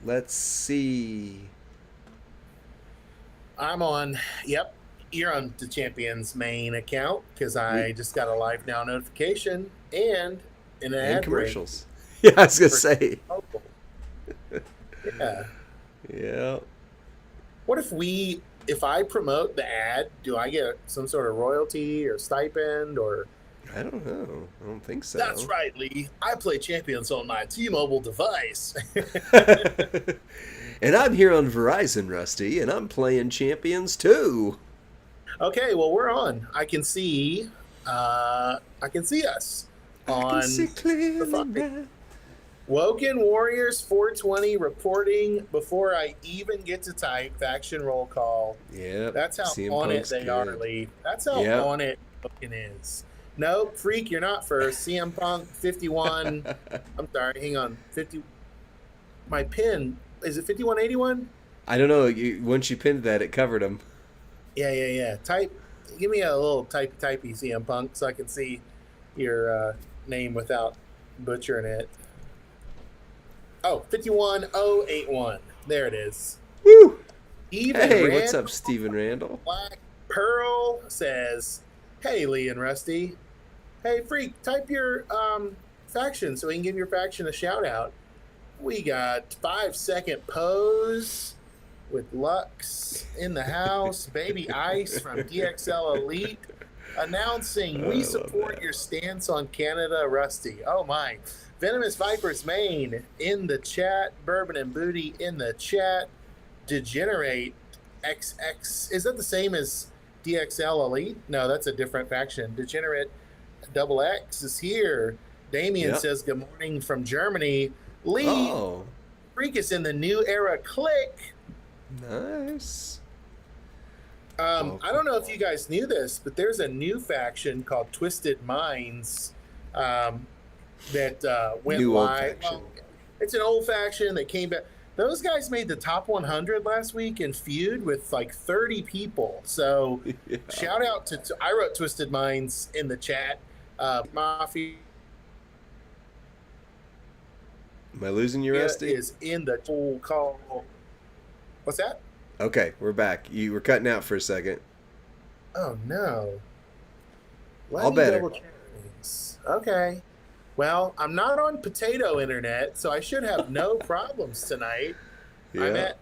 Let's see. I'm on. Yep, you're on the Champions main account because We I just got a live now notification and an and ad break commercials. Yeah, I was gonna for say. local. Yeah. Yeah. What if I promote the ad, do I get some sort of royalty or stipend or? I don't know. I don't think That's so. right, Lee. I play Champions on my T-Mobile device. And I'm here on Verizon, Rusty, and I'm playing Champions too. Okay, well we're on. I can see us I can see on the clearly fight. now. Woken Warriors 420 reporting before I even get to type faction roll call. Yep. That's how CM on it Punk's they are, good. Lee. That's how Yep. on it Woken is. Nope, freak, you're not first. CM Punk 51. I'm sorry, hang on. 50. My pin, is it 5181? I don't know. Once you pinned that, it covered him. Yeah. Give me a little typey CM Punk so I can see your name without butchering it. Oh, 51081. There it is. Woo! Even Hey, what's up, Randall Steven Randall? Black Pearl says, "Hey, Lee and Rusty. Hey, freak, type your faction so we can give your faction a shout out. We got 5 second pose with Lux in the house. Baby Ice from DXL Elite announcing I we love support that. your stance on Canada, Rusty. Oh my. Venomous Vipers Main in the chat. Bourbon and Booty in the chat. Degenerate XX. Is that the same as DXL Elite? No, that's a different faction. Degenerate Double X is here. Damien Yep. says good morning from Germany. Lee Oh, Freak is in the new era click. nice. I Welcome. don't know if you guys knew this, but there's a new faction called Twisted Minds um, that went New old live. faction. Well, it's an old faction that came back. Those guys made the top 100 last week and feud with like 30 people. So Yeah. shout out I wrote Twisted Minds in the chat. Mafia Am I losing you, Rusty? is in the full call. What's that? Okay, we're back. You were cutting out for a second. Oh no. Let All me better. double check things. Okay. Well, I'm not on potato internet, so I should have no problems tonight. I'm Yeah. at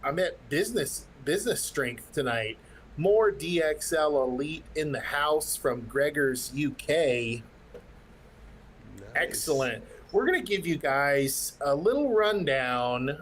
I'm at business strength tonight. More DXL Elite in the house from Gregor's UK. Nice. Excellent. We're going to give you guys a little rundown.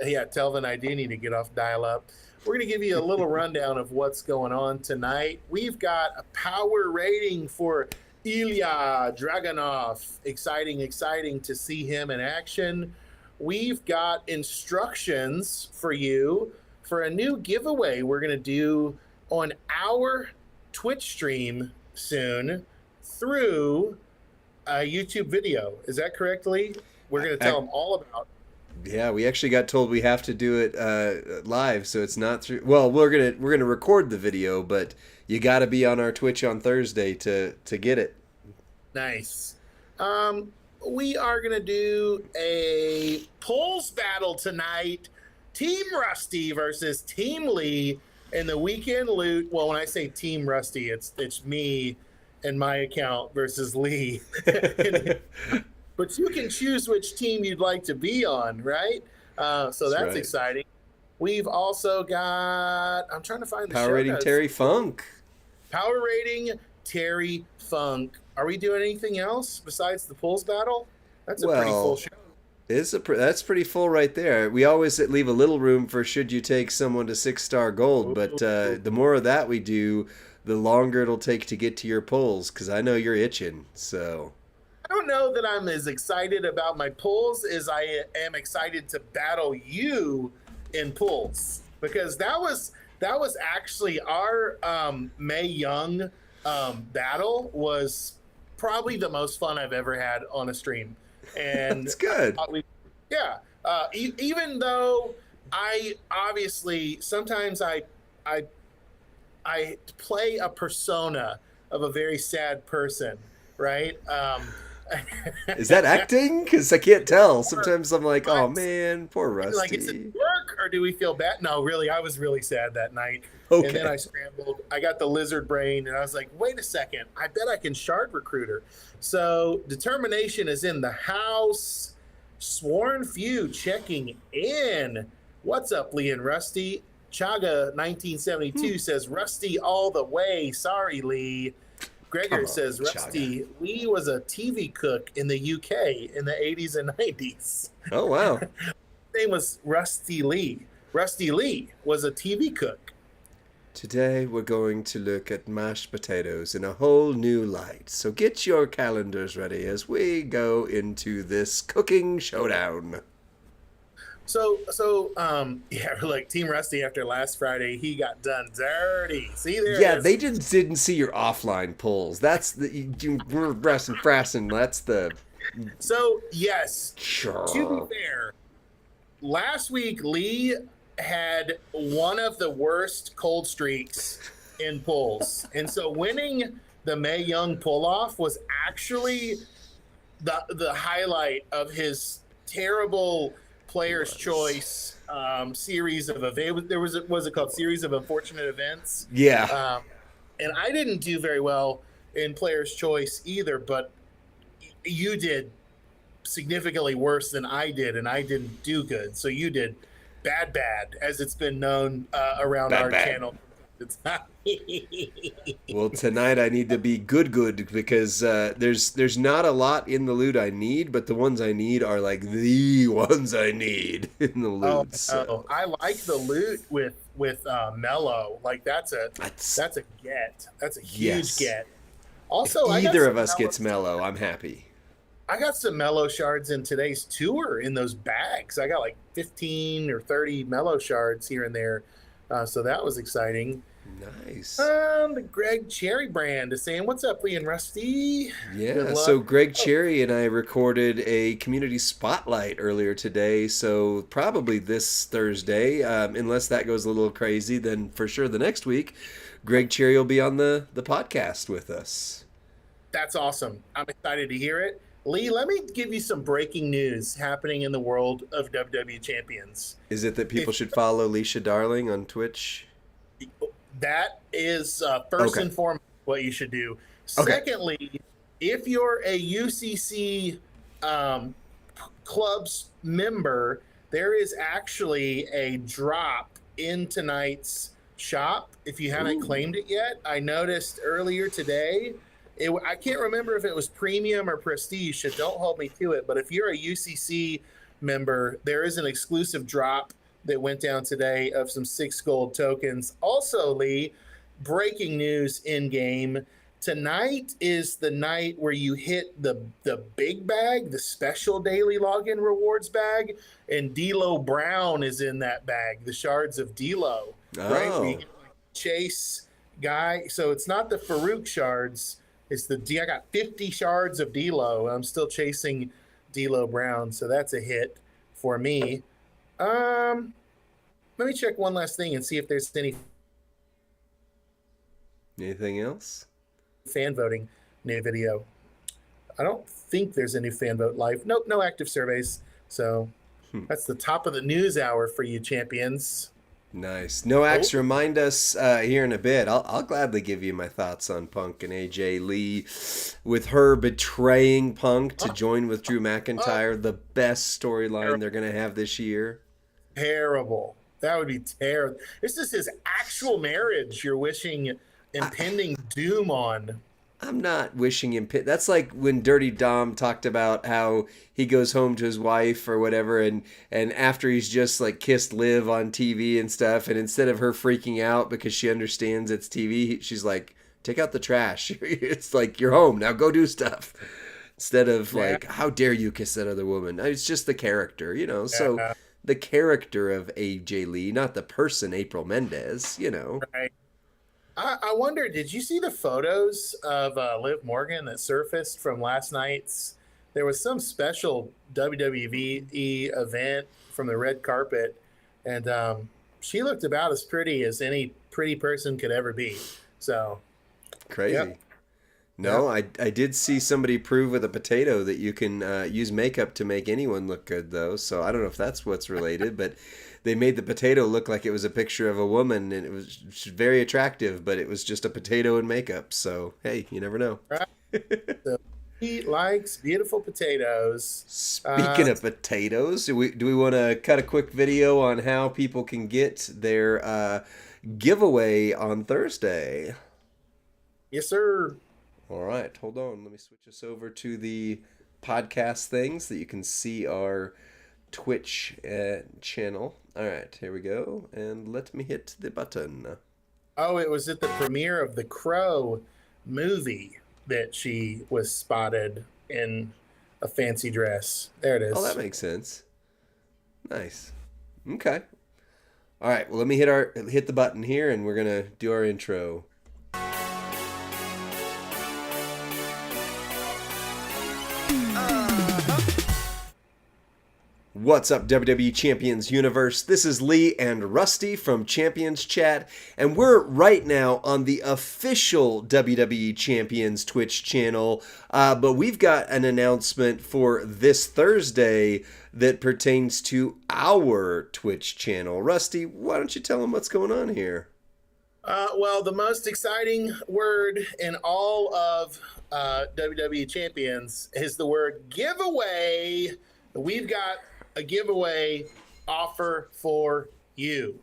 Yeah, Telvin, I do need to get off dial up. We're going to give you a little rundown of what's going on tonight. We've got a power rating for Ilya Dragunov. Exciting to see him in action. We've got instructions for you for a new giveaway we're going to do on our Twitch stream soon through a YouTube video. Is that correct, Lee? We're going to I, tell them all about. yeah, we actually got told we have to do it live, so it's not through. Well, we're gonna record the video, but you got to be on our Twitch on Thursday to get it. Nice. We are going to do a polls battle tonight. Team Rusty versus Team Lee in the weekend loot. Well, when I say Team Rusty, it's me and my account versus Lee. But you can choose which team you'd like to be on, right? So That's that's right. exciting. We've also got, I'm trying to find the Power show rating notes. Terry Funk. Power rating Terry Funk. Are we doing anything else besides the polls battle? That's a pretty full Well, show. that's pretty full right there. We always leave a little room for should you take someone to 6-star gold, but Ooh. the more of that we do, the longer it'll take to get to your polls. Because I know you're itching. So I don't know that I'm as excited about my pulls as I am excited to battle you in pulls because that was actually our May Young battle was probably the most fun I've ever had on a stream, and that's I good. thought yeah, even though I obviously sometimes I I play a persona of a very sad person, right? Is that acting? Because I can't tell. Or Sometimes I'm like, oh what? man, poor Like, is it Rusty. work or do we feel bad? No, really, I was really sad that night. And then Okay. I scrambled. I got the lizard brain, and I was like, wait a second. I bet I can shard recruiter. So determination is in the house. Sworn few checking in. What's up, Lee and Rusty? Chaga Hmm. 1972 says Rusty all the way. Sorry, Lee. Come Gregor on, says Chaga. Rusty Lee was a TV cook in the UK in the 80s and 90s. Oh wow. Name was Rusty Lee. Rusty Lee was a TV cook. Today we're going to look at mashed potatoes in a whole new light. So get your calendars ready as we go into this cooking showdown. Yeah, like Team Rusty after last Friday, he got done dirty. See, there it Yeah, is. they just didn't see your offline pulls. That's we're breast and frassing. That's the So, yes, to be sure. fair, last week Lee had one of the worst cold streaks in pulls. And so winning the Mae Young pull off was actually the highlight of his terrible It player's was. choice series of events. There was it called series of unfortunate events, Yeah. um, and I didn't do very well in player's choice either. But you did significantly worse than I did, and I didn't do good. So you did bad, as it's been known around Bad our bad. channel. It's not. Well, tonight I need to be good because there's not a lot in the loot I need, but the ones I need are like the ones I need in the Oh loot. no, So I like the loot with Mello. Like that's that's a get. That's a huge yes. get. If Also, either of us gets mellow, I'm happy. I got some Mellow shards in today's tour in those bags. I got like 15 or 30 Mellow shards here and there. So that was exciting. Nice. The Greg Cherry brand is saying, "What's up, Lee and Rusty? Good Yeah, so luck." Greg Oh, Cherry and I recorded a community spotlight earlier today, so probably this Thursday, unless that goes a little crazy, then for sure the next week, Greg Cherry will be on the podcast with us. that's awesome. I'm excited to hear it. Lee, let me give you some breaking news happening in the world of WWE Champions. Is it that people If should follow Leisha Darling on Twitch? That is first Okay. and foremost what you should do. Okay. Secondly, if you're a UCC um, club's member, there is actually a drop in tonight's shop. If you haven't Ooh. claimed it yet, I noticed earlier today. I can't remember if it was premium or prestige, so don't hold me to it. But if you're a UCC member, there is an exclusive drop that went down today of some 6 gold tokens. Also, Lee, breaking news in game. Tonight is the night where you hit the big bag, the special daily login rewards bag, and D'Lo Brown is in that bag, the shards of D'Lo, right? Where you Oh, get like Chase guy. So it's not the Farouk shards. It's I got 50 shards of D'Lo. I'm still chasing D'Lo Brown, so that's a hit for me. Um, Let me check one last thing and see if there's any anything else? fan voting new video. I don't think there's a new fan vote live. Nope, no active surveys. So Hmm. that's the top of the news hour for you champions. Nice. No Oh, axe, remind us here in a bit. I'll gladly give you my thoughts on Punk and AJ Lee with her betraying Punk to oh, join with Drew oh, McIntyre, the best storyline terrible. they're going to have this year. Terrible. That would be terrible. This is his actual marriage you're wishing I, impending doom on. I'm not wishing him pit. That's like when Dirty Dom talked about how he goes home to his wife or whatever, and after he's just like kissed Liv on TV and stuff, and instead of her freaking out because she understands it's TV, she's like, "Take out the trash. It's like you're home now. Go do stuff." Instead of Yeah, like, "How dare you kiss that other woman?" It's just the character, you know. So yeah, the character of AJ Lee, not the person April Mendez, you know. right. I wonder, did you see the photos of Liv Morgan that surfaced from last night's? There was some special WWE event from the red carpet, and she looked about as pretty as any pretty person could ever be. So, Crazy. yep. No, I did see somebody prove with a potato that you can use makeup to make anyone look good, though. So I don't know if that's what's related, but they made the potato look like it was a picture of a woman, and it was very attractive, but it was just a potato and makeup. So hey, you never know. Right. So he likes beautiful potatoes. Speaking of potatoes, do we want to cut a quick video on how people can get their giveaway on Thursday? Yes, sir. All right, hold on. Let me switch us over to the podcast thing so that you can see our Twitch channel. All right, here we go. And let me hit the button. Oh, it was at the premiere of the Crow movie that she was spotted in a fancy dress. There it is. Oh, that makes sense. Nice. Okay. All right, well, let me hit the button here, and we're going to do our intro. What's up, WWE Champions Universe? This is Lee and Rusty from Champions Chat, and we're right now on the official WWE Champions Twitch channel, but we've got an announcement for this Thursday that pertains to our Twitch channel. Rusty, why don't you tell them what's going on here? Well, the most exciting word in all of WWE Champions is the word giveaway. We've got a giveaway offer for you.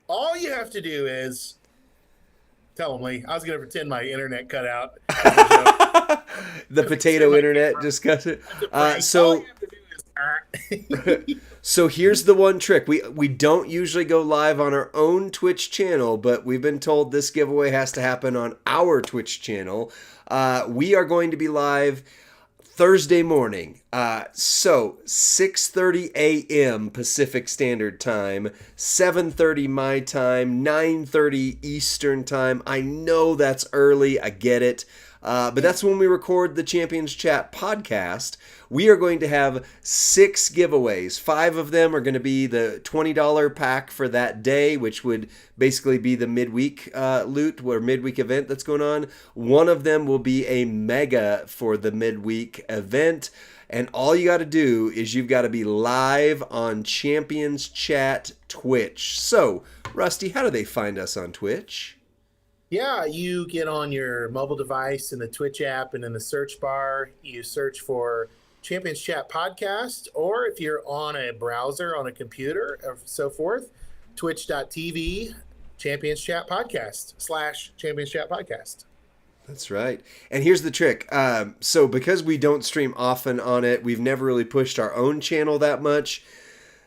All you have to do is tell them, Lee. I was going to pretend my internet cut out. The potato internet discussion. So here's the one trick. We don't usually go live on our own Twitch channel, but we've been told this giveaway has to happen on our Twitch channel. We are going to be live Thursday morning, so 6:30 a.m. Pacific Standard Time, 7:30 my time, 9:30 Eastern Time. I know that's early, I get it, but that's when we record the Champions Chat podcast. We are going to have 6 giveaways. 5 of them are going to be the $20 pack for that day, which would basically be the midweek loot or midweek event that's going on. One of them will be a mega for the midweek event. And all you got to do is you've got to be live on Champions Chat Twitch. So, Rusty, how do they find us on Twitch? Yeah, you get on your mobile device in the Twitch app, and in the search bar, you search for Champions Chat Podcast, or if you're on a browser, on a computer, or so forth, twitch.tv, Champions Chat Podcast, / Champions Chat Podcast. That's right. And here's the trick. So because we don't stream often on it, we've never really pushed our own channel that much.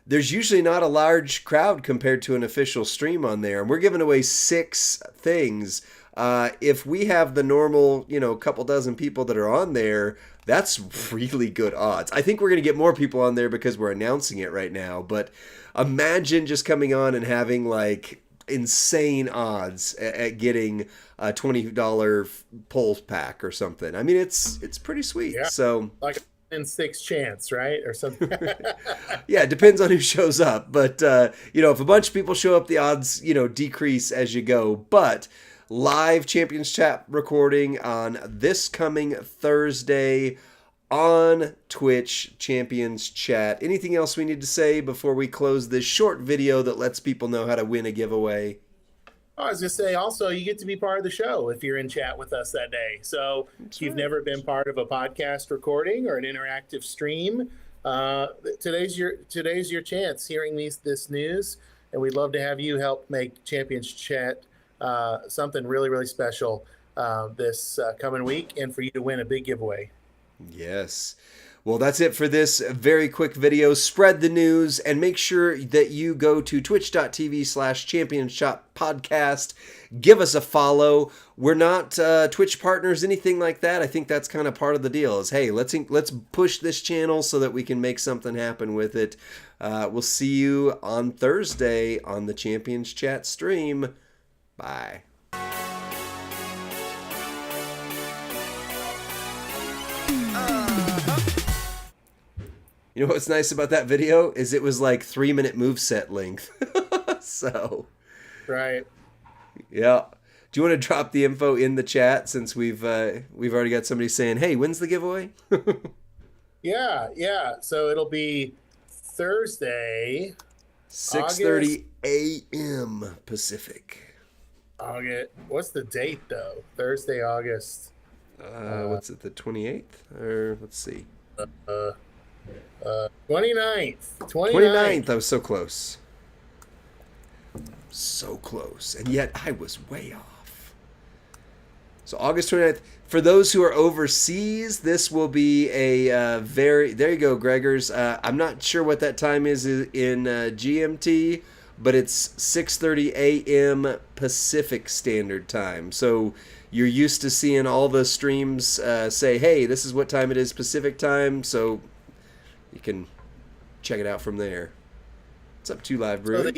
There's usually not a large crowd compared to an official stream on there. And we're giving away 6 things. If we have the normal, couple dozen people that are on there, that's really good odds. I think we're going to get more people on there because we're announcing it right now. But imagine just coming on and having like insane odds at getting a $20 polls pack or something. I mean, it's pretty sweet. Yeah. So like in 6 chance, right? Or something. Yeah, it depends on who shows up. But, if a bunch of people show up, the odds, decrease as you go. But live Champions Chat recording on this coming Thursday on Twitch, Champions Chat. Anything else we need to say before we close this short video that lets people know how to win a giveaway? I was going to say, also, you get to be part of the show if you're in chat with us that day. So if you've never been part of a podcast recording or an interactive stream, today's your chance hearing this news. And we'd love to have you help make Champions Chat something really, really special this coming week, and for you to win a big giveaway. Yes. Well, that's it for this very quick video. Spread the news and make sure that you go to twitch.tv / Champions Chat Podcast. Give us a follow. We're not Twitch partners, anything like that. I think that's kind of part of the deal is, hey, let's push this channel so that we can make something happen with it. We'll see you on Thursday on the Champions Chat stream. Bye. You know what's nice about that video is it was like 3-minute moveset length. So, right. Yeah. Do you want to drop the info in the chat since we've already got somebody saying, "Hey, when's the giveaway?" Yeah. So it'll be Thursday, 6:30 a.m. Pacific. August. What's the date though? Thursday, August. What's it? The 28th? Or let's see. 29th. 29th. I was so close. So close. And yet I was way off. So August 29th. For those who are overseas, this will be a very... There you go, Gregors. I'm not sure what that time is in GMT, but it's 6:30 a.m. Pacific Standard Time. So you're used to seeing all the streams say, hey, this is what time it is Pacific Time. So you can check it out from there. What's up, 2 Live Brew?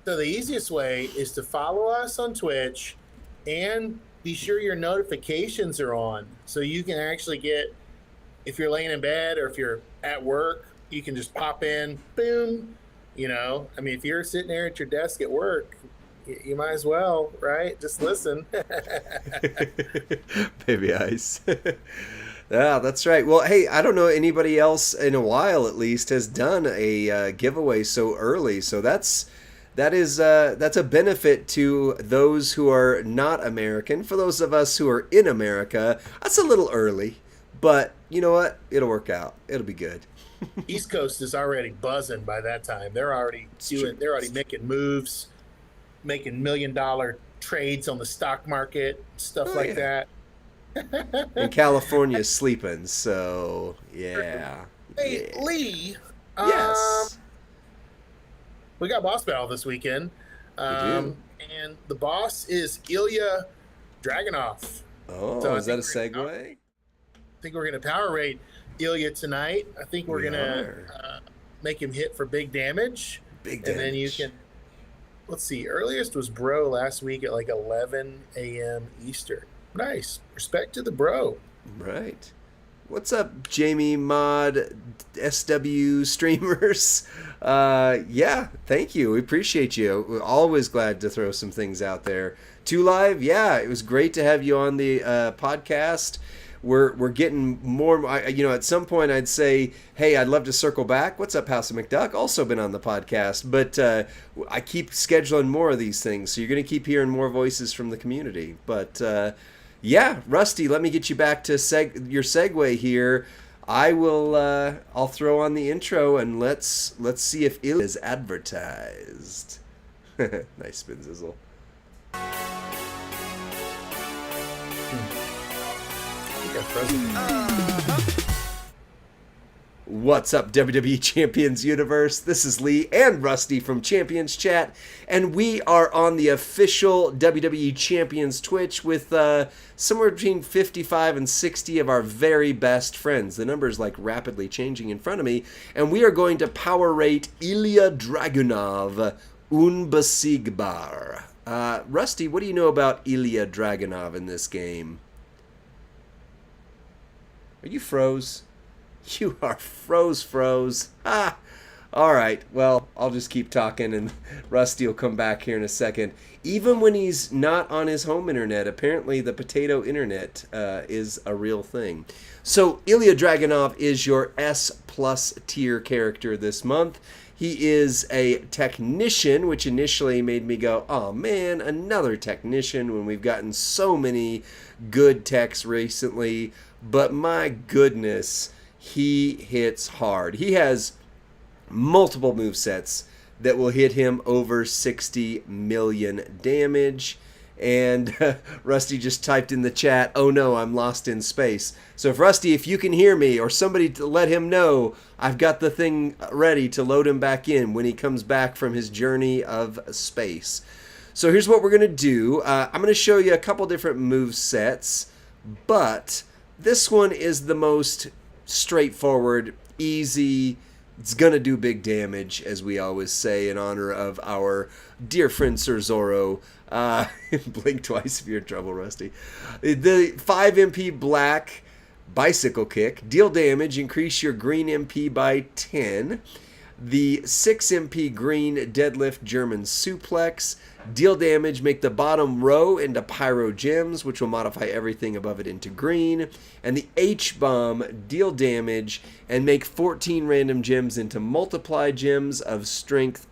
So the easiest way is to follow us on Twitch and be sure your notifications are on so you can actually get, if you're laying in bed or if you're at work, you can just pop in, boom. You know, I mean, if you're sitting there at your desk at work, you might as well, right? Just listen. Baby ice. Yeah, that's right. Well, hey, I don't know anybody else in a while, at least, has done a giveaway so early. So that's a benefit to those who are not American. For those of us who are in America, that's a little early, but you know what? It'll work out. It'll be good. East Coast is already buzzing by that time. They're already making moves, making $1 million trades on the stock market, stuff like that. And California's sleeping, so yeah. Hey, yeah. Lee. Yes. We got boss battle this weekend. We do. And the boss is Ilya Dragunov. Oh, so is that a segue? I think we're going to power rate Ilya tonight. I think we're going to make him hit for big damage. And then you can, let's see, earliest was Bro last week at like 11 a.m. Eastern. Nice. Respect to the Bro. Right. What's up, Jamie Mod SW streamers? Yeah, thank you. We appreciate you. We're always glad to throw some things out there. 2 Live, yeah, it was great to have you on the podcast. We're getting more, at some point I'd say, hey, I'd love to circle back. What's up, House of McDuck? Also been on the podcast, but I keep scheduling more of these things, so you're going to keep hearing more voices from the community. But yeah, Rusty, let me get you back to your segue here. I'll throw on the intro and let's see if it is advertised. Nice spin sizzle. What's up, WWE Champions Universe? This is Lee and Rusty from Champions Chat, and we are on the official WWE Champions Twitch with somewhere between 55 and 60 of our very best friends. The number is like rapidly changing in front of me, and we are going to power rate Ilya Dragunov Unbesiegbar. Rusty, what do you know about Ilya Dragunov in this game? Are you froze? You are froze. Ah! Alright, well, I'll just keep talking and Rusty will come back here in a second. Even when he's not on his home internet, apparently the potato internet is a real thing. So, Ilya Dragunov is your S+ tier character this month. He is a technician, which initially made me go, oh man, another technician when we've gotten so many good techs recently. But my goodness, he hits hard. He has multiple movesets that will hit him over 60 million damage. And Rusty just typed in the chat, oh no, I'm lost in space. So if Rusty, if you can hear me, or somebody to let him know, I've got the thing ready to load him back in when he comes back from his journey of space. So here's what we're going to do. I'm going to show you a couple different move sets, but this one is the most straightforward, easy. It's going to do big damage, as we always say, in honor of our dear friend Sir Zorro. Blink twice if you're in trouble, Rusty. The 5 MP black bicycle kick. Deal damage. Increase your green MP by 10. The 6 MP green deadlift German suplex. Deal damage, make the bottom row into pyro gems, which will modify everything above it into green. And the H-bomb, deal damage, and make 14 random gems into multiply gems of strength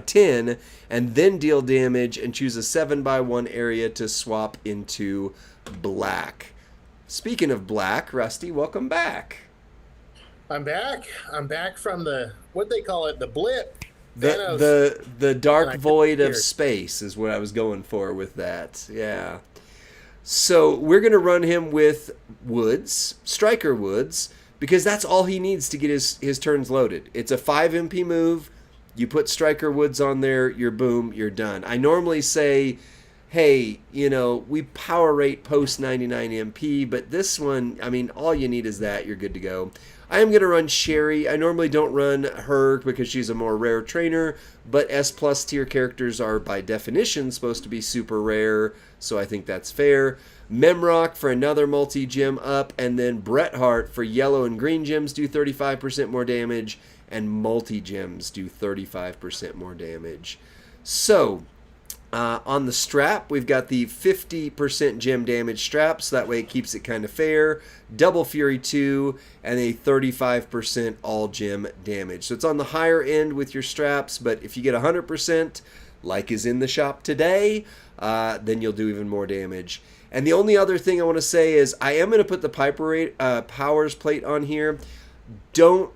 10, and then deal damage and choose a 7x1 area to swap into black. Speaking of black, Rusty, welcome back. I'm back. I'm back from the, what they call it, the blip. The dark void of space is what I was going for with that. Yeah. So we're going to run him with Woods, Striker Woods, because that's all he needs to get his turns loaded. It's a 5 MP move. You put Striker Woods on there, you're boom, you're done. I normally say, hey, we power rate post 99 MP, but this one, I mean, all you need is that, you're good to go. I am going to run Sherry. I normally don't run her because she's a more rare trainer, but S plus tier characters are by definition supposed to be super rare, so I think that's fair. Memrock for another multi-gem up, and then Bret Hart for yellow and green gems do 35% more damage, and multi-gems do 35% more damage. So, on the strap, we've got the 50% gem damage strap, so that way it keeps it kind of fair. Double Fury 2, and a 35% all gem damage. So it's on the higher end with your straps, but if you get 100%, like is in the shop today, then you'll do even more damage. And the only other thing I want to say is I am going to put the Piper Powers plate on here. Don't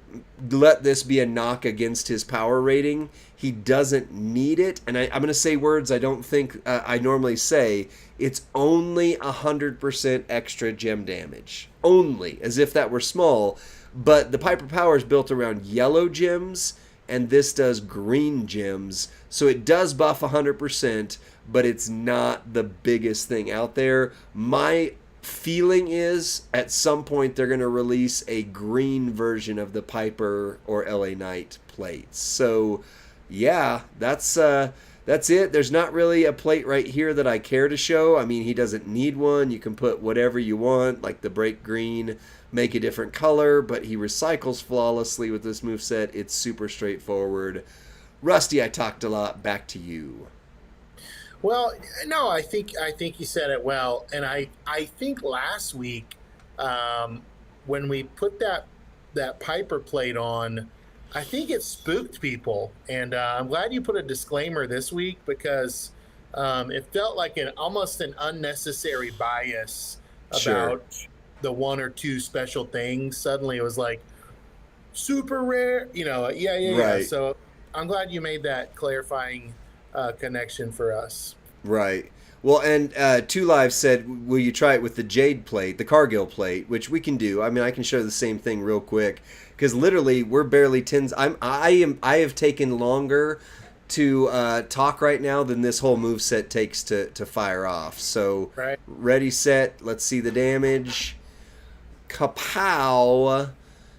let this be a knock against his power rating. He doesn't need it. And I'm going to say words I don't think I normally say. It's only 100% extra gem damage. Only, as if that were small. But the Piper Power is built around yellow gems, and this does green gems. So it does buff 100%, but it's not the biggest thing out there. My feeling is at some point they're going to release a green version of the Piper or LA Knight plates. So yeah, that's it. There's not really a plate right here that I care to show. I mean, he doesn't need one. You can put whatever you want, like the break green, make a different color, but he recycles flawlessly with this moveset. It's super straightforward. Rusty, I talked a lot. Back to you. Well, no, I think you said it well, and I think last week when we put that Piper plate on, I think it spooked people, and I'm glad you put a disclaimer this week because it felt like almost an unnecessary bias about the one or two special things. Suddenly, it was like super rare, yeah. So I'm glad you made that clarifying connection for us. Right. Well, and Two Lives said, will you try it with the Jade plate, the Cargill plate, which we can do. I mean, I can show the same thing real quick because literally we're barely tens. I have taken longer to talk right now than this whole move set takes to fire off. So right. Ready, set. Let's see the damage. Kapow!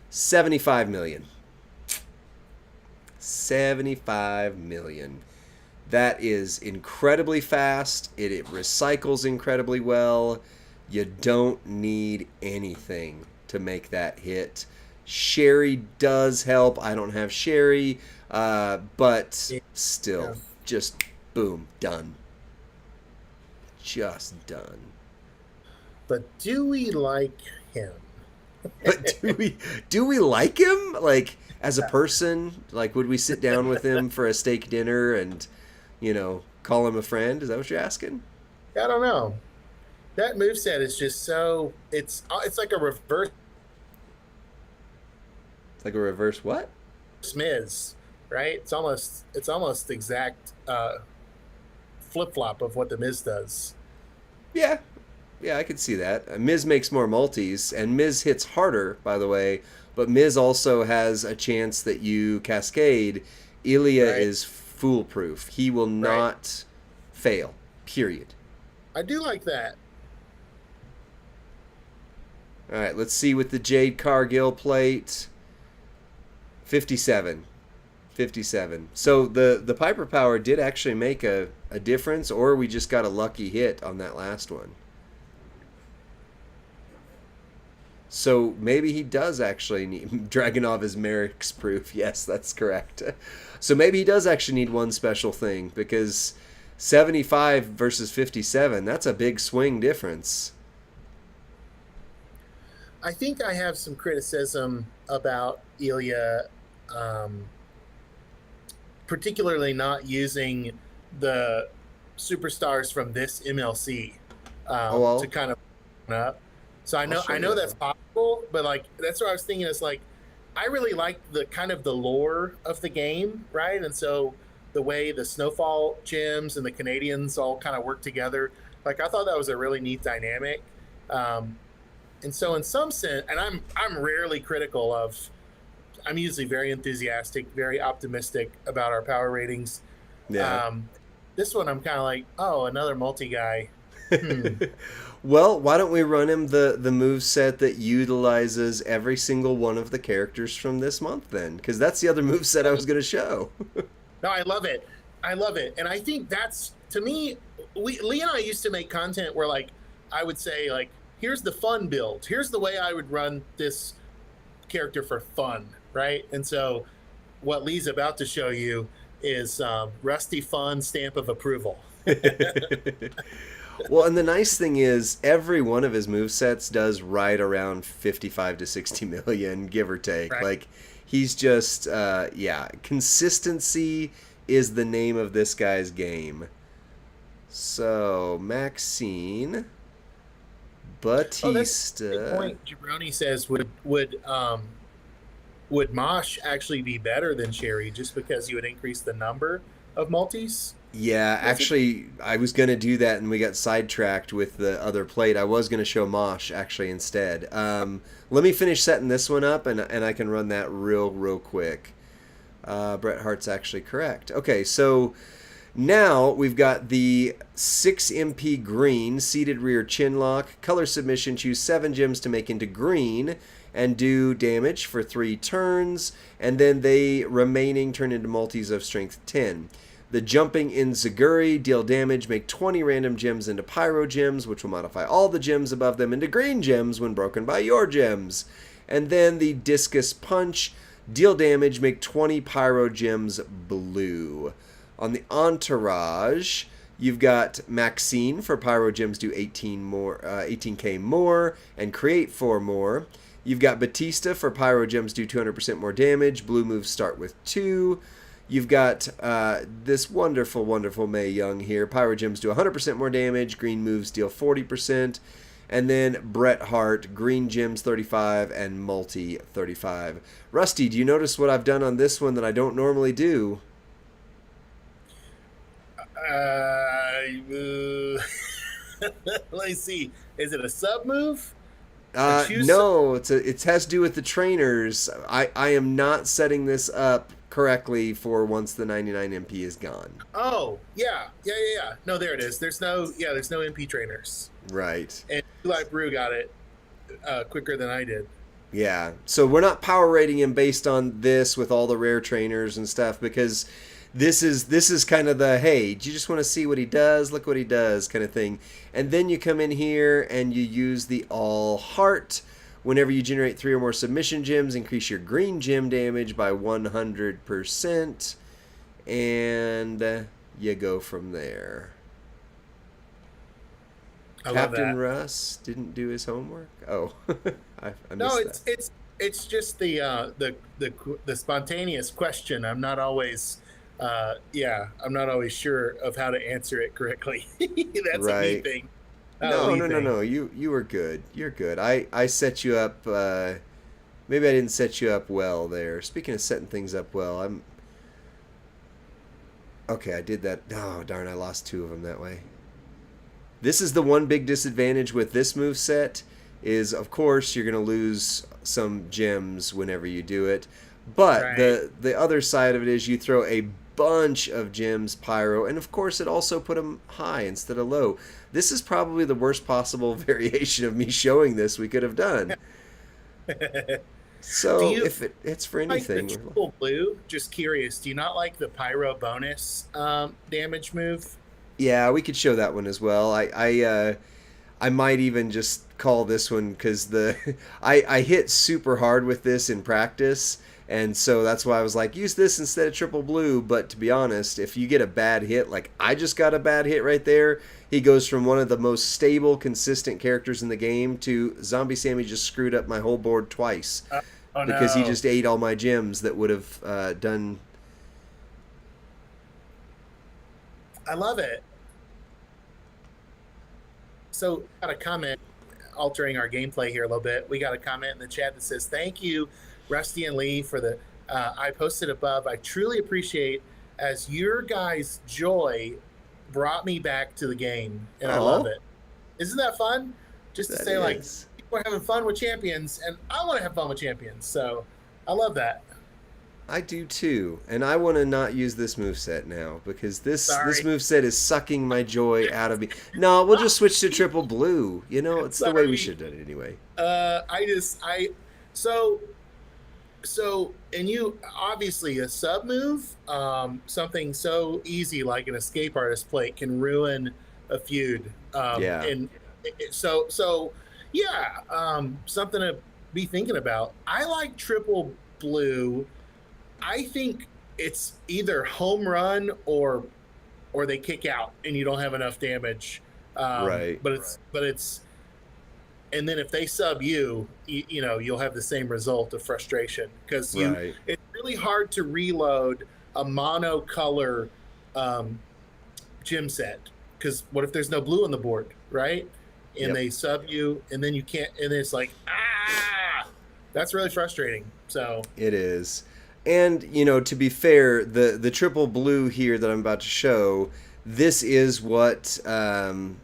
75 million. 75 million. That is incredibly fast. It recycles incredibly well. You don't need anything to make that hit. Sherry does help. I don't have Sherry, but still, just boom, done. Just done. But do we like him? But do we like him? Like, as a person? Like, would we sit down with him for a steak dinner and call him a friend? Is that what you're asking? I don't know. That moveset is just so it's like a reverse. It's like a reverse what? Miz, right? It's almost exact flip flop of what the Miz does. Yeah, I could see that. Miz makes more multis, and Miz hits harder, by the way. But Miz also has a chance that you cascade. Ilya is foolproof. He will not fail. Period. I do like that. All right, let's see with the Jade Cargill plate. 57. So the Piper Power did actually make a difference, or we just got a lucky hit on that last one. So maybe he does actually need Dragunov is Merrick's proof. Yes, that's correct. So maybe he does actually need one special thing because 75 versus 57, that's a big swing difference. I think I have some criticism about Ilya, um, particularly not using the superstars from this MLC Oh to well, kind of up. So I'll show I you know that that's one. possible, but like that's what I was thinking. Is like I really like the kind of the lore of the game, right? And so the way the Snowfall gems and the Canadians all kind of work together, like I thought that was a really neat dynamic. Um, and so in some sense, and I'm rarely critical of. I'm usually very enthusiastic, very optimistic about our power ratings. Yeah. Um, this one, I'm kind of like, oh, another multi guy. Hmm. Well, why don't we run him the move set that utilizes every single one of the characters from this month then? Because that's the other move set I was going to show. No, I love it. I love it, and I think that's to me. Lee and I used to make content where like I would say like, here's the fun build. Here's the way I would run this character for fun, right? And so what Lee's about to show you is Rusty Fun stamp of approval. Well, and the nice thing is, every one of his move sets does right around 55 to 60 million, give or take. Right. Like, he's just, yeah, consistency is the name of this guy's game. So, Maxine, Oh, that's a great Batista. point. Jabroni says would Mosh actually be better than Sherry just because you would increase the number of multis? Yeah, Was it? actually, I was going to do that and we got sidetracked with the other plate. I was going to show Mosh actually instead. Let me finish setting this one up and I can run that real quick. Bret Hart's actually correct. Okay, so now we've got the 6 MP green, seated rear chin lock, color submission, choose 7 gems to make into green, and do damage for 3 turns, and then they remaining turn into multis of strength 10. The jumping Enziguri, deal damage, make 20 random gems into pyro gems, which will modify all the gems above them into green gems when broken by your gems. And then the discus punch, deal damage, make 20 pyro gems blue. On the entourage, you've got Maxine for pyro gems do 18k more and create 4 more. You've got Batista for pyro gems do 200% more damage. Blue moves start with 2. You've got this wonderful Mae Young here. Pyro gems do 100% more damage. Green moves deal 40%. And then Bret Hart, green gems 35 and multi 35. Rusty, do you notice what I've done on this one that I don't normally do? Let me see. Is it a sub move? A choose sub? No, it has to do with the trainers. I am not setting this up correctly for once the 99 MP is gone. Oh, yeah. No, there it is. There's no MP trainers. Right. And Eli Brew got it quicker than I did. Yeah. So we're not power rating him based on this with all the rare trainers and stuff because this is kind of the hey, do you just want to see what he does? Look what he does kind of thing. And then you come in here and you use the all heart. Whenever you generate 3 or more submission gems, increase your green gem damage by 100%. And you go from there. I love Captain that. Russ didn't do his homework. Oh, I No, missed that. it's just the spontaneous question. I'm not always I'm not always sure of how to answer it correctly. That's a me Right. thing. Not a No, Lee no, no, thing. no. You were good. You're good. I set you up. Maybe I didn't set you up well there. Speaking of setting things up well, I'm okay. I did that. Oh darn! I lost 2 of them that way. This is the one big disadvantage with this move set is, of course, you're gonna lose some gems whenever you do it. But Right. the other side of it is you throw a bunch of gems pyro, and of course it also put them high instead of low. This is probably the worst possible variation of me showing this we could have done. Do So you if it's for like the anything, triple blue? Just curious. Do you not like the pyro bonus damage move? yeah, we could show that one as well. I might even just call this one because I hit super hard with this in practice, and so that's why I was like, use this instead of triple blue. But to be honest, if you get a bad hit, like I just got a bad hit right there, he goes from one of the most stable, consistent characters in the game to Zombie Sammy just screwed up my whole board twice because he just ate all my gems that would have done. I love it. So, got a comment altering our gameplay here a little bit. We got a comment in the chat that says, "Thank you, Rusty and Lee, for the I posted above. I truly appreciate as your guys' joy brought me back to the game, and I love it. Isn't that fun? Just to say, like, people are having fun with Champions, and I want to have fun with Champions. So, I love that." I do too, and I want to not use this moveset now because this moveset is sucking my joy out of me. No, we'll just switch to triple blue. You know, it's the way we should have done it anyway. So, and you obviously a sub move, something so easy like an escape artist plate can ruin a feud. And so yeah, something to be thinking about. I like triple blue. I think it's either home run or they kick out and you don't have enough damage. But it's and then if they sub you know, you'll have the same result of frustration because it's really hard to reload a mono color gym set because what if there's no blue on the board, right? And they sub you and then you can't, and it's like, that's really frustrating. So it is. And, you know, to be fair, the triple blue here that I'm about to show, this is what the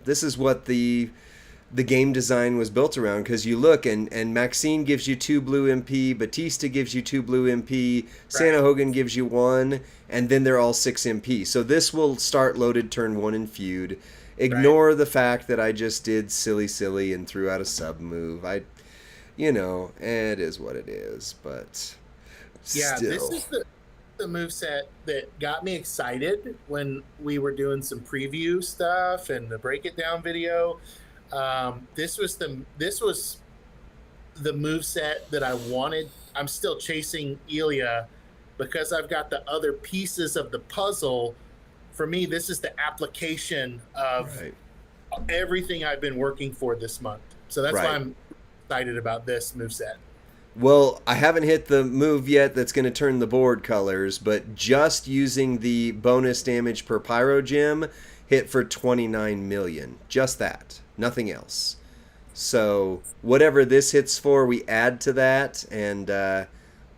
game design was built around. Because you look, and Maxine gives you 2 blue MP, Batista gives you 2 blue MP, Santa Hogan gives you 1, and then they're all 6 MP. So this will start loaded turn 1 in feud. Ignore the fact that I just did silly and threw out a sub move. It is what it is, but... Yeah, still. This is the moveset that got me excited when we were doing some preview stuff and the break it down video. This was the moveset that I wanted. I'm still chasing Ilya because I've got the other pieces of the puzzle. For me, this is the application of everything I've been working for this month. So that's why I'm excited about this moveset. Well, I haven't hit the move yet that's going to turn the board colors, but just using the bonus damage per Pyro Gem hit for 29 million. Just that. Nothing else. So whatever this hits for, we add to that, and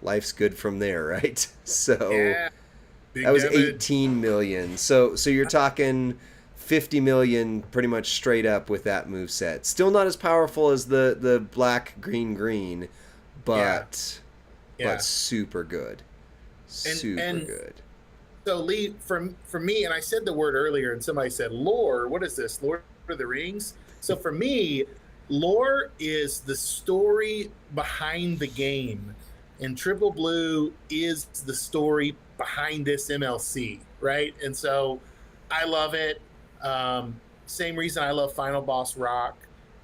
life's good from there, right? So that was 18 million. So you're talking 50 million pretty much straight up with that move set. Still not as powerful as the black, green, but super good. Super good. So Lee, for me, and I said the word earlier, and somebody said lore. What is this? Lord of the Rings? So for me, lore is the story behind the game, and Triple Blue is the story behind this MLC, right? And so I love it. Same reason I love Final Boss Rock,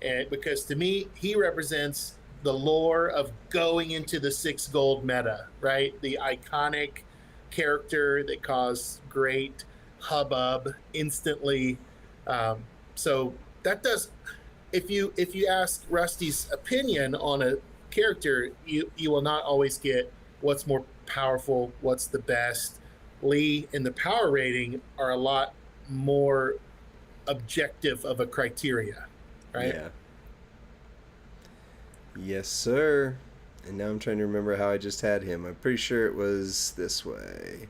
and because to me, he represents the lore of going into the 6 gold meta, right? The iconic character that caused great hubbub instantly. So that does, if you ask Rusty's opinion on a character, you will not always get what's more powerful, what's the best. Lee and the power rating are a lot more objective of a criteria, right? Yeah. Yes, sir. And now I'm trying to remember how I just had him. I'm pretty sure it was this way.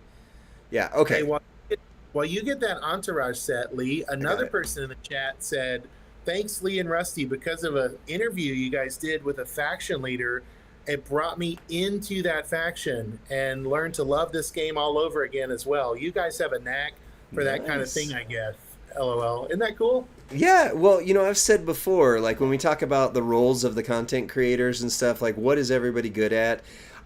Yeah, okay. Hey, while you get that entourage set, Lee, another person in the chat said, thanks, Lee and Rusty, because of an interview you guys did with a faction leader, it brought me into that faction and learned to love this game all over again as well. You guys have a knack for that kind of thing, I guess. LOL. Isn't that cool? Yeah, well, I've said before, like when we talk about the roles of the content creators and stuff, like what is everybody good at?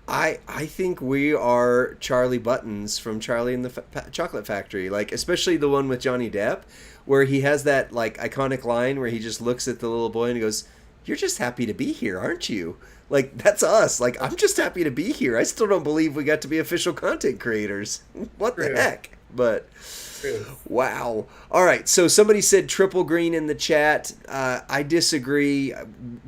I think we are Charlie Buttons from Charlie and the Chocolate Factory, like especially the one with Johnny Depp, where he has that like iconic line where he just looks at the little boy and he goes, you're just happy to be here, aren't you? Like, that's us. Like, I'm just happy to be here. I still don't believe we got to be official content creators. What the True. heck? But True. wow. All right. So somebody said triple green in the chat. I disagree.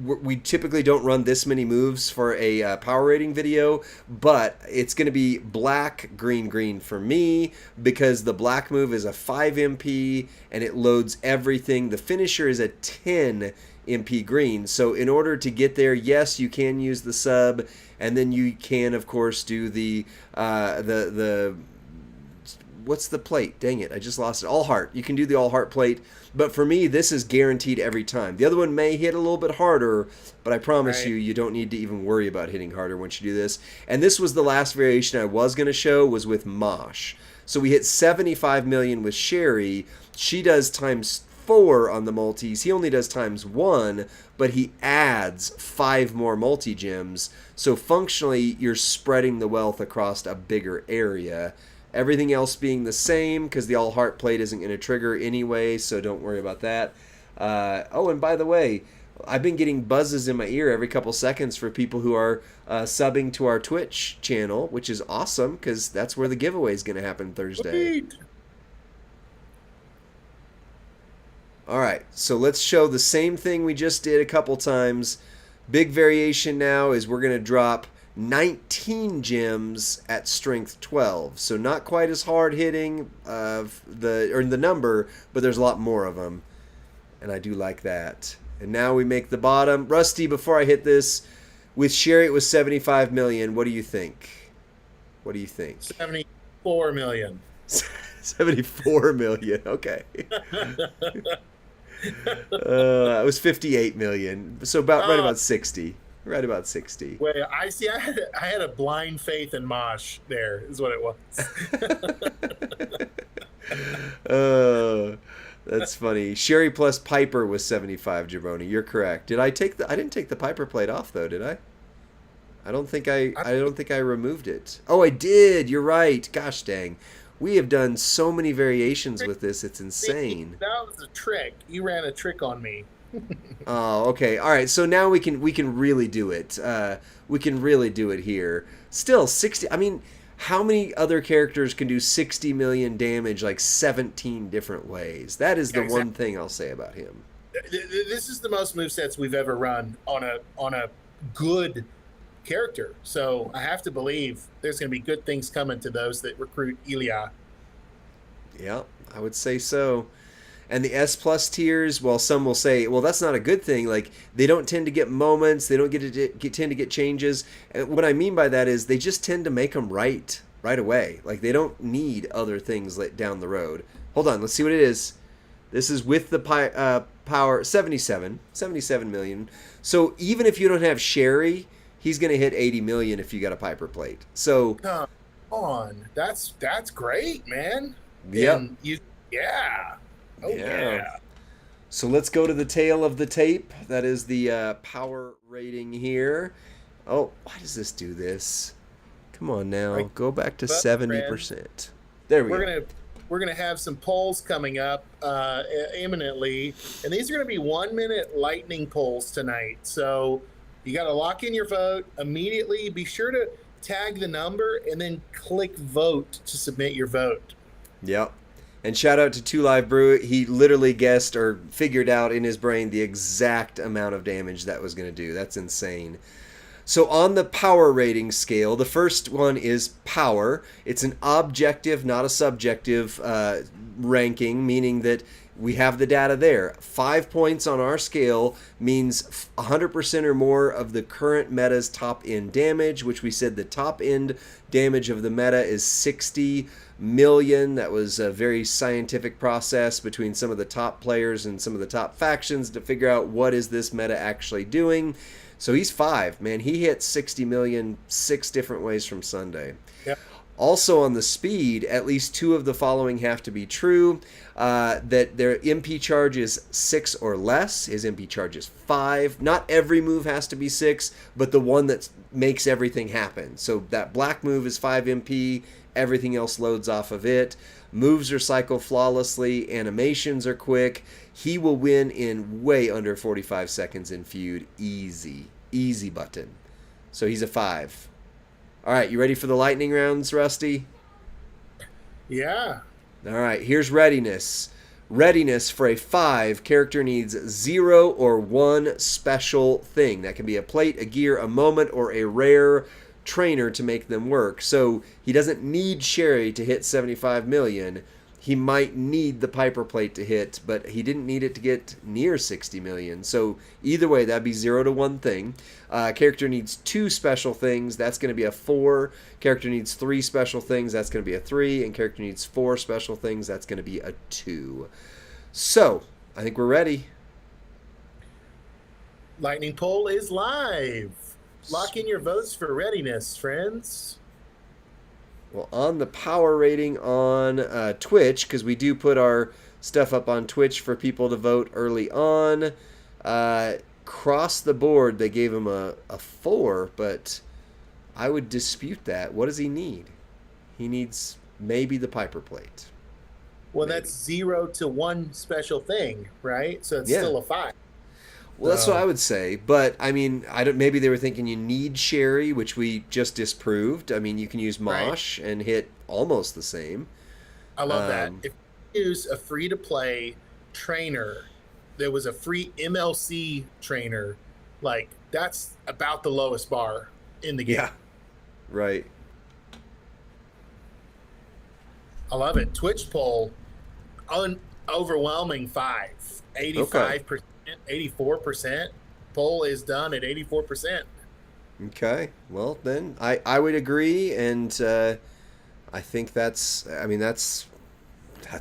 We typically don't run this many moves for a power rating video, but it's going to be black, green, green for me because the black move is a 5 MP and it loads everything. The finisher is a 10 MP green. So in order to get there, yes, you can use the sub, and then you can, of course, do the what's the plate? Dang it, I just lost it. All heart. You can do the all heart plate, but for me, this is guaranteed every time. The other one may hit a little bit harder, but I promise Right. you don't need to even worry about hitting harder once you do this. And this was the last variation I was going to show was with Mosh. So we hit 75 million with Sherry. She does times 4 on the multis. He only does times 1, but he adds 5 more multi-gems. So functionally, you're spreading the wealth across a bigger area. Everything else being the same because the all heart plate isn't going to trigger anyway, so don't worry about that. Oh, and by the way, I've been getting buzzes in my ear every couple seconds for people who are subbing to our Twitch channel, which is awesome because that's where the giveaway is going to happen Thursday. Sweet. All right, so let's show the same thing we just did a couple times. Big variation now is we're going to drop 19 gems at strength 12. So not quite as hard hitting of the number, but there's a lot more of them. And I do like that. And now we make the bottom. Rusty, before I hit this, with Sherry it was 75 million. What do you think? What do you think? 74 million. 74 million. Okay. It was 58 million. So right about 60. Right about 60. Wait, I see. I had a blind faith in Mosh. There is what it was. That's funny. Sherry plus Piper was 75. Jabroni, you're correct. I didn't take the Piper plate off though, did I? I don't think I removed it. Oh, I did. You're right. Gosh dang. We have done so many variations with this. It's insane. That was a trick. You ran a trick on me. Oh, okay. All right. So now we can really do it. We can really do it here. Still 60. I mean, how many other characters can do 60 million damage like 17 different ways? That is the one thing I'll say about him. This is the most movesets we've ever run on a good character. So I have to believe there's going to be good things coming to those that recruit Ilya. Yeah, I would say so. And the S plus tiers, well, some will say, well, that's not a good thing. Like, they don't tend to get moments. They don't tend to get changes. And what I mean by that is they just tend to make them right away. Like, they don't need other things down the road. Hold on, let's see what it is. This is with the power 77 million. So even if you don't have Sherry, he's going to hit 80 million if you got a Piper plate. So Come on, that's great, man. Yep. And yeah. Oh, yeah. So let's go to the tail of the tape. That is the power rating here. Oh, why does this do this? Come on now. Go back to 70%. There we go. We're gonna have some polls coming up imminently, and these are gonna be 1 minute lightning polls tonight. So you got to lock in your vote immediately. Be sure to tag the number and then click vote to submit your vote. Yep. And shout out to 2 Live Brew. He literally guessed or figured out in his brain the exact amount of damage that was going to do. That's insane. So on the power rating scale, the first one is power. It's an objective, not a subjective ranking, meaning that we have the data there. 5 points on our scale means 100% or more of the current meta's top end damage, which we said the top end damage of the meta is 60 million. That was a very scientific process between some of the top players and some of the top factions to figure out what is this meta actually doing. So he's 5, man. He hit 60 million 6 different ways from Sunday. Yep. Also on the speed, at least two of the following have to be true. That their MP charge is 6 or less. His MP charge is 5. Not every move has to be 6, but the one that makes everything happen. So that black move is 5 MP. Everything else loads off of it. Moves are cycle flawlessly. Animations are quick. He will win in way under 45 seconds in feud. Easy. Easy button. So he's a 5. All right, you ready for the lightning rounds, Rusty? Yeah. All right, here's readiness. Readiness for a 5, character needs 0 or 1 special thing. That can be a plate, a gear, a moment, or a rare trainer to make them work. So he doesn't need Sherry to hit 75 million. He might need the Piper plate to hit, but he didn't need it to get near 60 million. So either way, that'd be 0 to 1 thing. Character needs 2 special things. That's going to be a 4. Character needs 3 special things. That's going to be a 3. And character needs 4 special things. That's going to be a 2. So I think we're ready. Lightning poll is live. Lock in your votes for readiness, friends. Well, on the power rating on Twitch, because we do put our stuff up on Twitch for people to vote early on, across the board, they gave him a 4, but I would dispute that. What does he need? He needs maybe the Piper plate. Well, that's 0 to 1 special thing, right? So it's still a 5. Well, that's what I would say. But, I mean, maybe they were thinking you need Sherry, which we just disproved. I mean, you can use Mosh and hit almost the same. I love that. If you use a free-to-play trainer, there was a free MLC trainer, like, that's about the lowest bar in the game. Yeah, right. I love it. Twitch poll, overwhelming 5. 85%. 84%. Poll is done at 84%. Okay. Well, then I would agree, and I think that's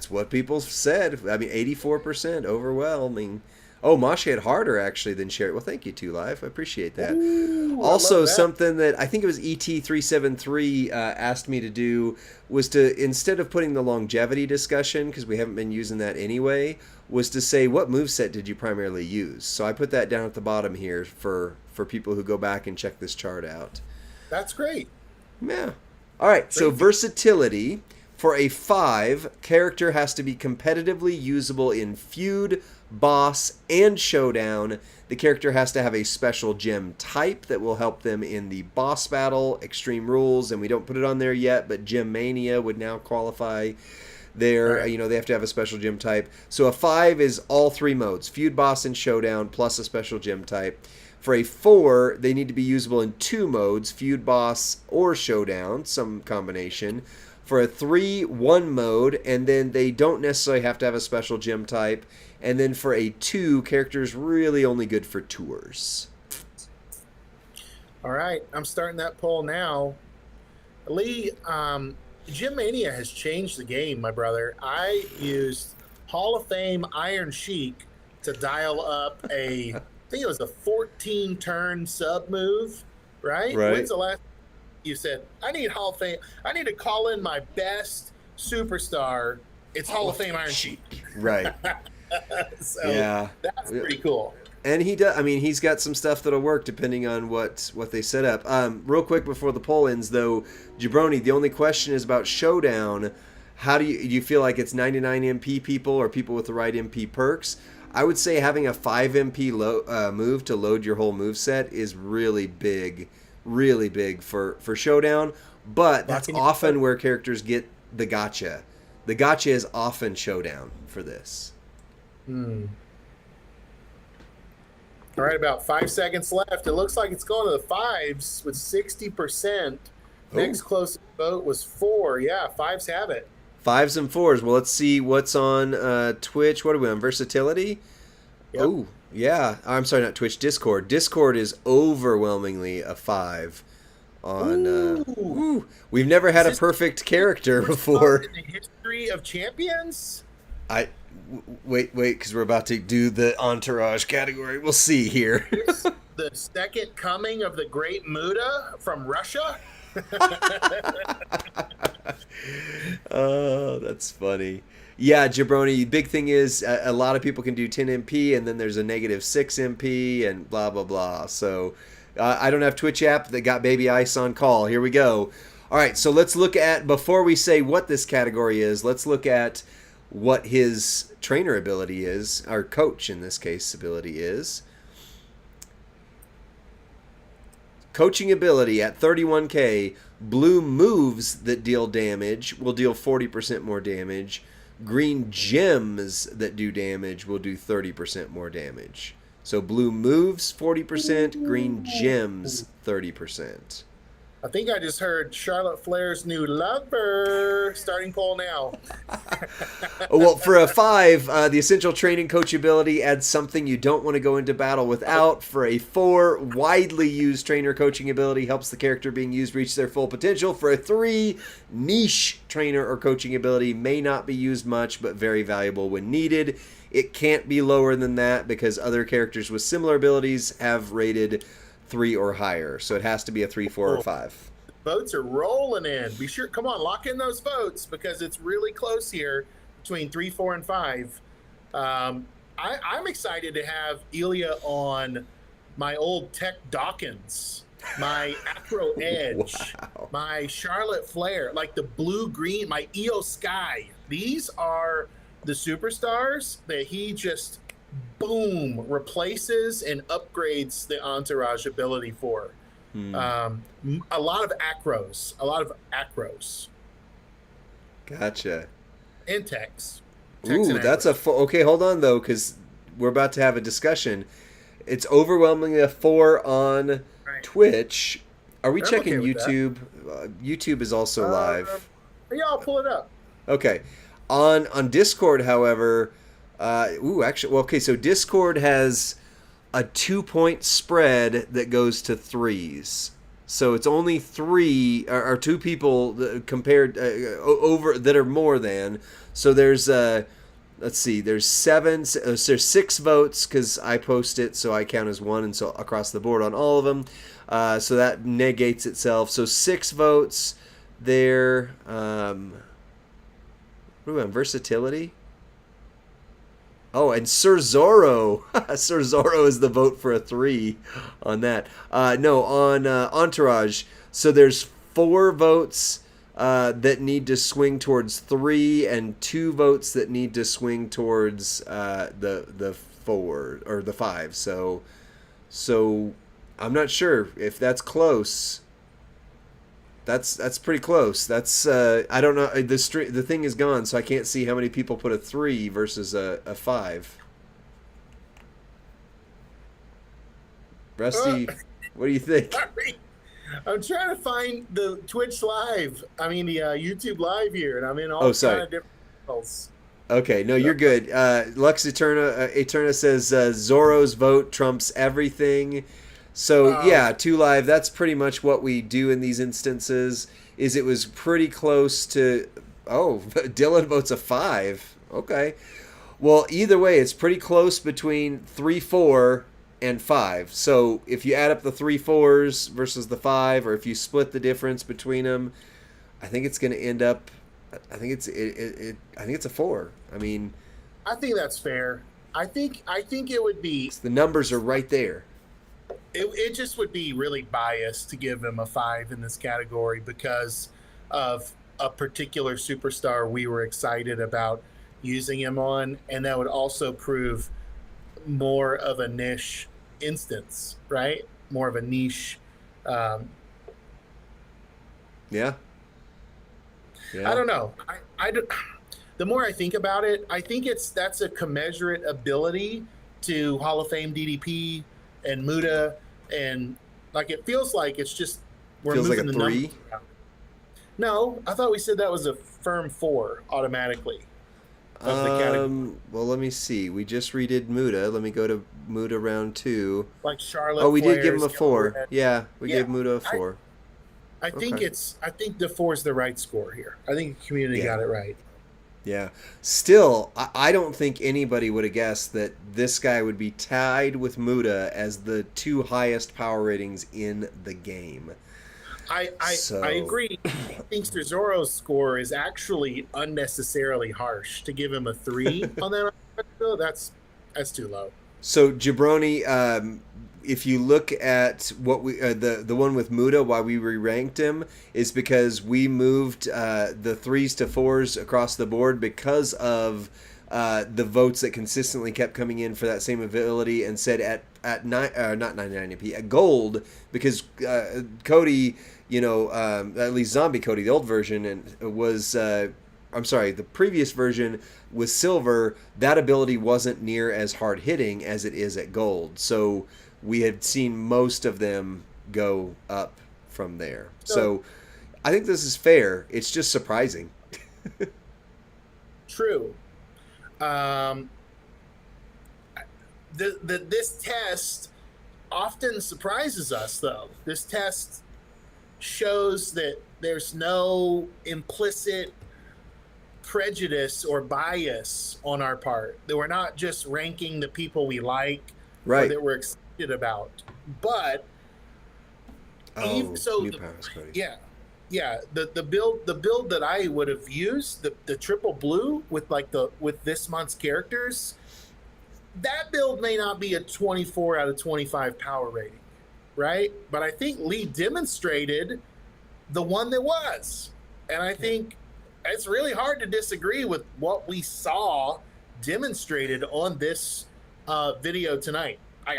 what people said. I mean, 84% overwhelming. Oh, Mosh hit harder actually than Sherry. Well, thank you, 2Live. I appreciate that. Ooh, also, something that I think it was ET373 asked me to do was to, instead of putting the longevity discussion, because we haven't been using that anyway, was to say, what moveset did you primarily use? So I put that down at the bottom here for people who go back and check this chart out. That's great. Yeah. All right, so versatility. For a 5, character has to be competitively usable in feud, boss, and showdown. The character has to have a special gem type that will help them in the boss battle, extreme rules, and we don't put it on there yet, but Gem Mania would now qualify there. Right. They have to have a special gem type. So a 5 is all 3 modes, feud, boss, and showdown, plus a special gem type. For a 4, they need to be usable in 2 modes, feud, boss, or showdown, some combination. For a 3, 1 mode, and then they don't necessarily have to have a special gem type. And then for a 2, character's really only good for tours. All right, I'm starting that poll now. Lee, Gem Mania has changed the game, my brother. I used Hall of Fame Iron Sheik to dial up I think it was a 14-turn sub move, right? When's the last you said, I need Hall of Fame. I need to call in my best superstar. It's Hall of Fame Iron Sheik. Right. So yeah, that's pretty cool. And he does. I mean, he's got some stuff that'll work depending on what they set up. Real quick before the poll ends, though, Jabroni, the only question is about Showdown. How do you feel like it's 99 MP people or people with the right MP perks? I would say having a 5 MP move to load your whole moveset is really big for Showdown. But that's often where characters get the gotcha. The gotcha is often Showdown for this. All right, about 5 seconds left. It looks like it's going to the 5s with 60%. Next closest vote was 4. Yeah, 5s have it. 5s and 4s. Well, let's see what's on Twitch. What are we on? Versatility? Yep. Oh, yeah. I'm sorry, not Twitch. Discord. Discord is overwhelmingly a 5. On we've never had a perfect character before. In the history of champions? Wait, because we're about to do the entourage category. We'll see here. The second coming of the great Muda from Russia? That's funny. Yeah, Jabroni, big thing is a lot of people can do 10 MP and then there's a negative 6 MP and blah, blah, blah. So I don't have Twitch app that got Baby Ice on call. Here we go. All right, so let's look at, before we say what this category is, let's look at what his trainer ability is, our coach in this case ability is. Coaching ability at 31K, blue moves that deal damage will deal 40% more damage. Green gems that do damage will do 30% more damage. So blue moves 40%, green gems 30%. I think I just heard Charlotte Flair's new lover. Starting poll now. Well, for a 5, the essential training coach ability adds something you don't want to go into battle without. For a 4, widely used trainer coaching ability helps the character being used reach their full potential. For a 3, niche trainer or coaching ability may not be used much, but very valuable when needed. It can't be lower than that because other characters with similar abilities have rated 3 or higher. So it has to be a 3, 4, or 5. Votes are rolling in. Be sure, come on, lock in those votes because it's really close here between 3, 4, and 5. I'm excited to have Ilya on my old Tech Dawkins, my Acro Edge, Wow. my Charlotte Flair, like the blue green, my EO Sky. These are the superstars that he just boom replaces and upgrades the entourage ability for. A lot of acros Gotcha. and techs. Ooh, that's a okay. Hold on though, because we're about to have a discussion. It's overwhelmingly a 4 on Right. Twitch. Are we I'm checking okay with YouTube? YouTube is also live. Yeah, I'll pull it up. Okay. On Discord, however, actually, well, okay, so Discord has a 2-point spread that goes to 3s. So it's only 3 or 2 people compared over that are more than. So there's let's see, there's 7. There's 6 votes because I post it, so I count as 1, and so across the board on all of them. So that negates itself. So 6 votes there. Ooh, on versatility. Oh, and Sir Zorro. Sir Zorro is the vote for a 3 on that. No, on Entourage. So there's 4 votes that need to swing towards 3 and 2 votes that need to swing towards the 4 or the 5. So I'm not sure if that's close. That's pretty close. That's I don't know. The thing is gone, so I can't see how many people put a 3 versus a 5. Rusty, what do you think? Sorry. I'm trying to find the Twitch live. I mean the YouTube live here, and I'm in all kind of different channels. Okay, no, you're good. Lux Eterna says Zorro's vote trumps everything. So yeah, 2 live. That's pretty much what we do in these instances. Is it was pretty close to. Oh, Dylan votes a 5. Okay, well either way, it's pretty close between 3, 4, and 5. So if you add up the 3 4s versus the 5, or if you split the difference between them, I think it's going to end up. I think it's a 4. I mean, I think that's fair. I think it would be. The numbers are right there. It just would be really biased to give him a 5 in this category because of a particular superstar we were excited about using him on, and that would also prove more of a niche instance, right? More of a niche. Yeah. I don't know. The more I think about it, I think that's a commensurate ability to Hall of Fame DDP and Muda, and like it feels like it's just we're feels moving like a the 3. numbers around. No, I thought we said that was a firm 4 automatically. Of the category. Well, let me see. We just redid Muda. Let me go to Muda round 2. Like Charlotte. Oh, we did give Flair's him a 4. Red. Yeah, we gave Muda a 4. I think Okay. I think the 4 is the right score here. I think the community got it right. Yeah. Still, I don't think anybody would have guessed that this guy would be tied with Muda as the 2 highest power ratings in the game. I So agree. I think Cesaro's score is actually unnecessarily harsh to give him a 3 on that. That's too low. So Jabroni, if you look at what we the one with Muda, why we re-ranked him is because we moved the threes to fours across the board because of the votes that consistently kept coming in for that same ability, and said at not 99p at gold, because Cody, at least Zombie Cody, the old version, and was. I'm sorry, the previous version with silver, that ability wasn't near as hard hitting as it is at gold. So we had seen most of them go up from there. So I think this is fair. It's just surprising. True. Um, this test often surprises us, though. This test shows that there's no implicit prejudice or bias on our part, that we're not just ranking the people we like, right, or that we're excited about, but the build that I would have used, the triple blue with with this month's characters, that build may not be a 24 out of 25 power rating, right? But I think Lee demonstrated the one that was, and I think it's really hard to disagree with what we saw demonstrated on this video tonight. I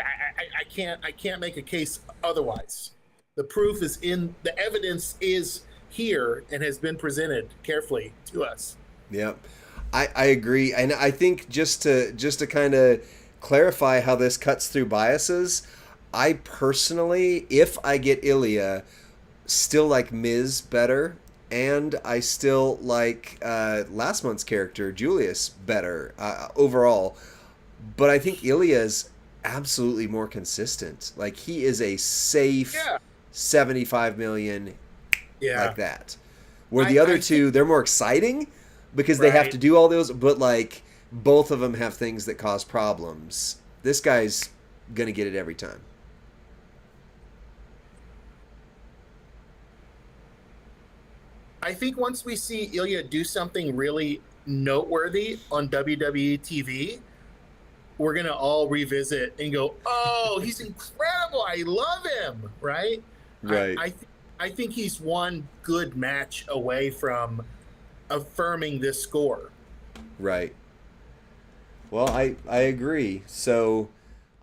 can't make a case otherwise. The proof is the evidence is here and has been presented carefully to us. Yep. I agree. And I think just to kind of clarify how this cuts through biases, I personally, if I get Ilya, still like Miz better. And I still like last month's character, Julius, better overall. But I think Ilya's absolutely more consistent. Like, he is a safe 75 million like that. Where the other two, they're more exciting because they have to do all those. But, like, both of them have things that cause problems. This guy's going to get it every time. I think once we see Ilya do something really noteworthy on WWE TV, we're going to all revisit and go, oh, he's incredible. I love him. Right. Right. I think he's one good match away from affirming this score. Right. Well, I agree. So,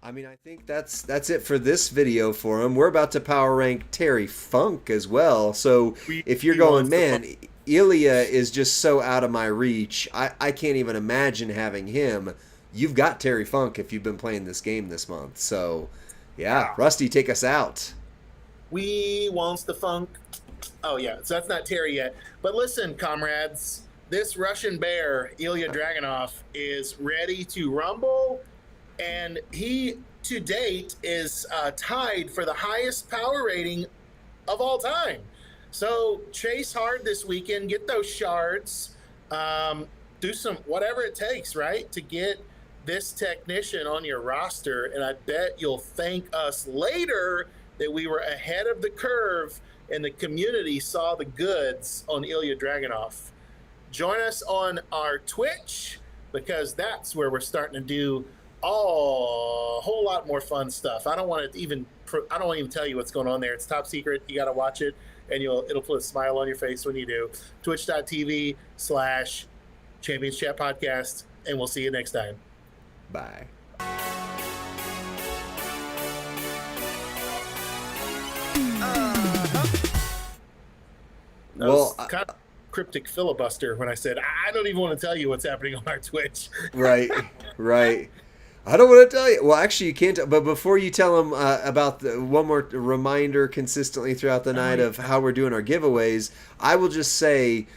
I mean, I think that's it for this video for him. We're about to power rank Terry Funk as well. So if you're going, man, Ilya is just so out of my reach, I can't even imagine having him. You've got Terry Funk if you've been playing this game this month. So, yeah, Rusty, take us out. We wants the funk. Oh, yeah, so that's not Terry yet. But listen, comrades, this Russian bear, Ilya Dragunov, is ready to rumble. And he, to date, is tied for the highest power rating of all time. So chase hard this weekend, get those shards, do some whatever it takes, right, to get this technician on your roster. And I bet you'll thank us later that we were ahead of the curve and the community saw the goods on Ilya Dragunov. Join us on our Twitch, because that's where we're starting to do a whole lot more fun stuff. I don't want to even tell you what's going on there. It's top secret. You got to watch it, and it'll put a smile on your face when you do. Twitch.tv/Champions Chat Podcast, and we'll see you next time. Bye. Well, kind of cryptic filibuster when I said I don't even want to tell you what's happening on our Twitch. Right. I don't want to tell you. Well, actually, you can't. But before you tell them about one more reminder consistently throughout the night of how we're doing our giveaways, I will just say,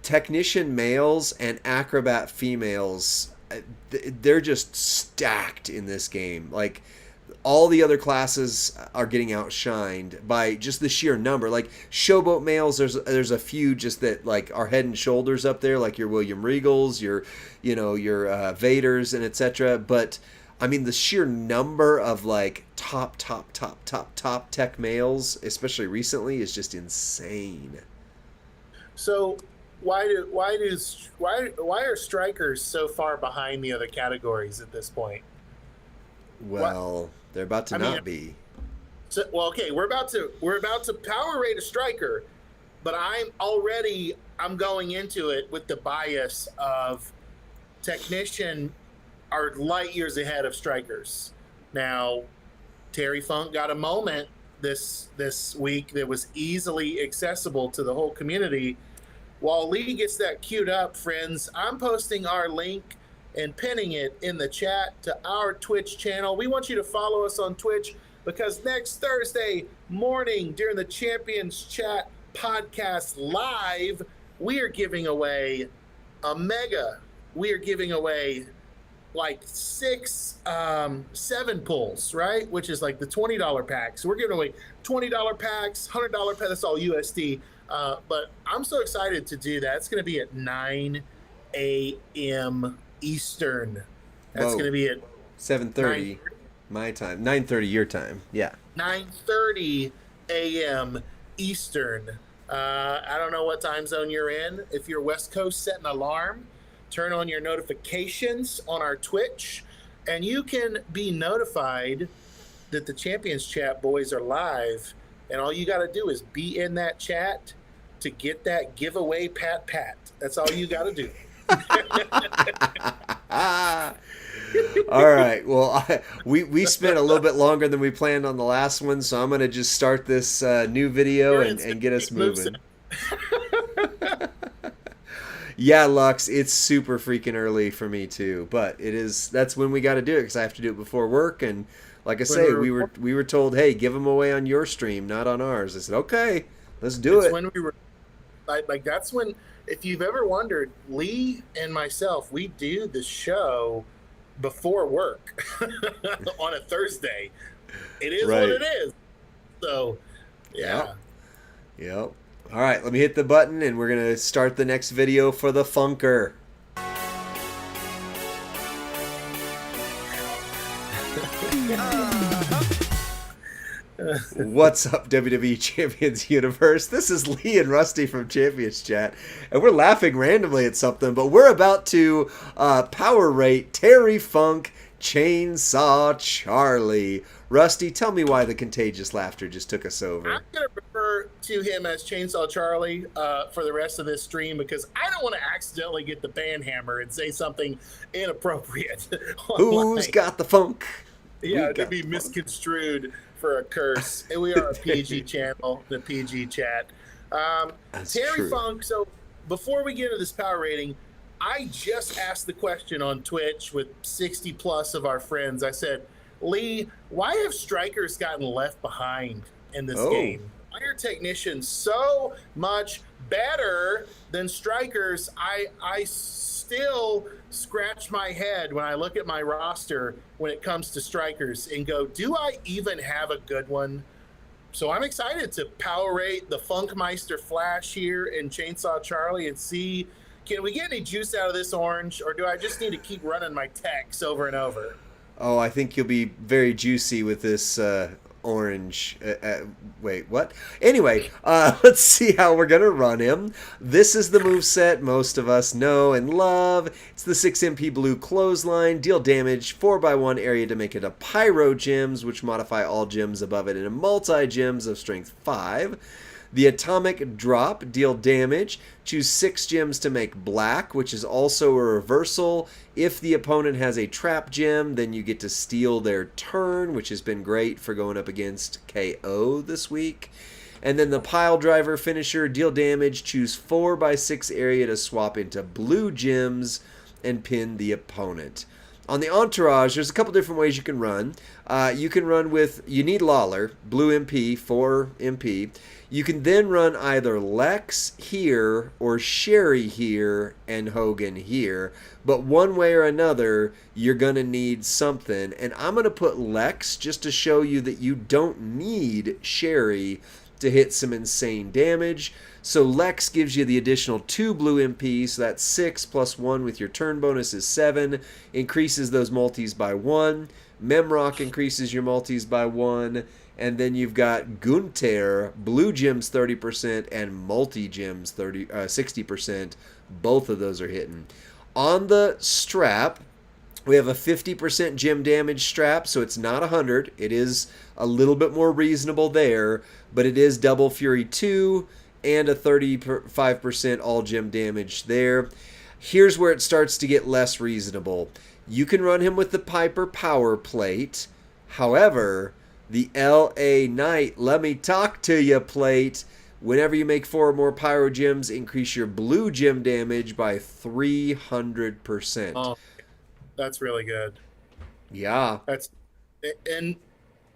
technician males and acrobat females, they're just stacked in this game. Like, all the other classes are getting outshined by just the sheer number. Like, showboat males, there's a few just that like are head and shoulders up there, like your William Regals, your Vaders, and etc. But I mean, the sheer number of like top tech males, especially recently, is just insane. So why are strikers so far behind the other categories at this point? What Well, they're about to I mean, not be. well, okay, we're about to power rate a striker, but I'm going into it with the bias of technician are light years ahead of strikers. Now, Terry Funk got a moment this week that was easily accessible to the whole community. While Lee gets that queued up, friends, I'm posting our link and pinning it in the chat to our Twitch channel. We want you to follow us on Twitch because next Thursday morning during the Champions Chat podcast live, we are giving away a mega. We are giving away like seven pulls, right? Which is like the $20 packs. So we're giving away $20 packs, $100 packs. That's all USD. But I'm so excited to do that. It's going to be at 9 a.m. Eastern. That's going to be at 7:30 my time, 9:30 your time. Yeah. 9:30 a.m. Eastern. I don't know what time zone you're in. If you're West Coast, set an alarm. Turn on your notifications on our Twitch, and you can be notified that the Champions Chat boys are live. And all you got to do is be in that chat to get that giveaway pat. That's all you got to do. All right. Well, we spent a little bit longer than we planned on the last one, so I'm going to just start this new video and get us moving. Yeah, Lux, it's super freaking early for me too, but that's when we got to do it because I have to do it before work. And like I say, we were told, hey, give them away on your stream, not on ours. I said, okay, let's do it. When we were like, that's when, if you've ever wondered, Lee and myself, we do the show before work on a Thursday. It is right. what it is. So, yeah. Yep. All right, let me hit the button, and we're going to start the next video for the Funker. What's up, WWE Champions Universe? This is Lee and Rusty from Champions Chat, and we're laughing randomly at something, but we're about to power rate Terry Funk Chainsaw Charlie. Rusty, tell me why the contagious laughter just took us over. I'm going to refer to him as Chainsaw Charlie for the rest of this stream because I don't want to accidentally get the band hammer and say something inappropriate. Who's got the funk? Yeah, to be misconstrued for a curse. And we are a PG channel, the PG chat. Terry true. Funk, so before we get into this power rating, I just asked the question on Twitch with 60 plus of our friends. I said, Lee, why have strikers gotten left behind in this game? Why are technicians so much better than strikers? I still scratch my head when I look at my roster when it comes to strikers and go, do I even have a good one? So I'm excited to power rate the Funkmeister Flash here and Chainsaw Charlie and see, can we get any juice out of this orange, or do I just need to keep running my techs over and over? Oh, I think you'll be very juicy with this orange. Wait, what? Anyway, let's see how we're going to run him. This is the moveset most of us know and love. It's the 6MP blue clothesline. Deal damage 4x1 area to make it a pyro gems, which modify all gems above it into multi-gems of strength 5. The atomic drop, deal damage. Choose 6 gems to make black, which is also a reversal. If the opponent has a trap gem, then you get to steal their turn, which has been great for going up against KO this week. And then the pile driver finisher, deal damage. Choose 4x6 area to swap into blue gems and pin the opponent. On the entourage, there's a couple different ways you can run. You can run with, you need Lawler, blue MP, 4 MP. You can then run either Lex here or Sherry here and Hogan here. But one way or another, you're going to need something. And I'm going to put Lex just to show you that you don't need Sherry to hit some insane damage. So Lex gives you the additional 2 blue MP, so that's 6 plus 1 with your turn bonus is 7. Increases those multis by 1. Memrock increases your multis by 1. And then you've got Gunter, blue gems 30% and multi gems 60%. Both of those are hitting. On the strap, we have a 50% gem damage strap, so it's not 100. It is a little bit more reasonable there, but it is double Fury 2 and a 35% all gem damage there. Here's where it starts to get less reasonable. You can run him with the Piper Power Plate. However, the LA Knight, let me talk to you plate. Whenever you make 4 or more pyro gems, increase your blue gem damage by 300%. Oh, that's really good. Yeah. And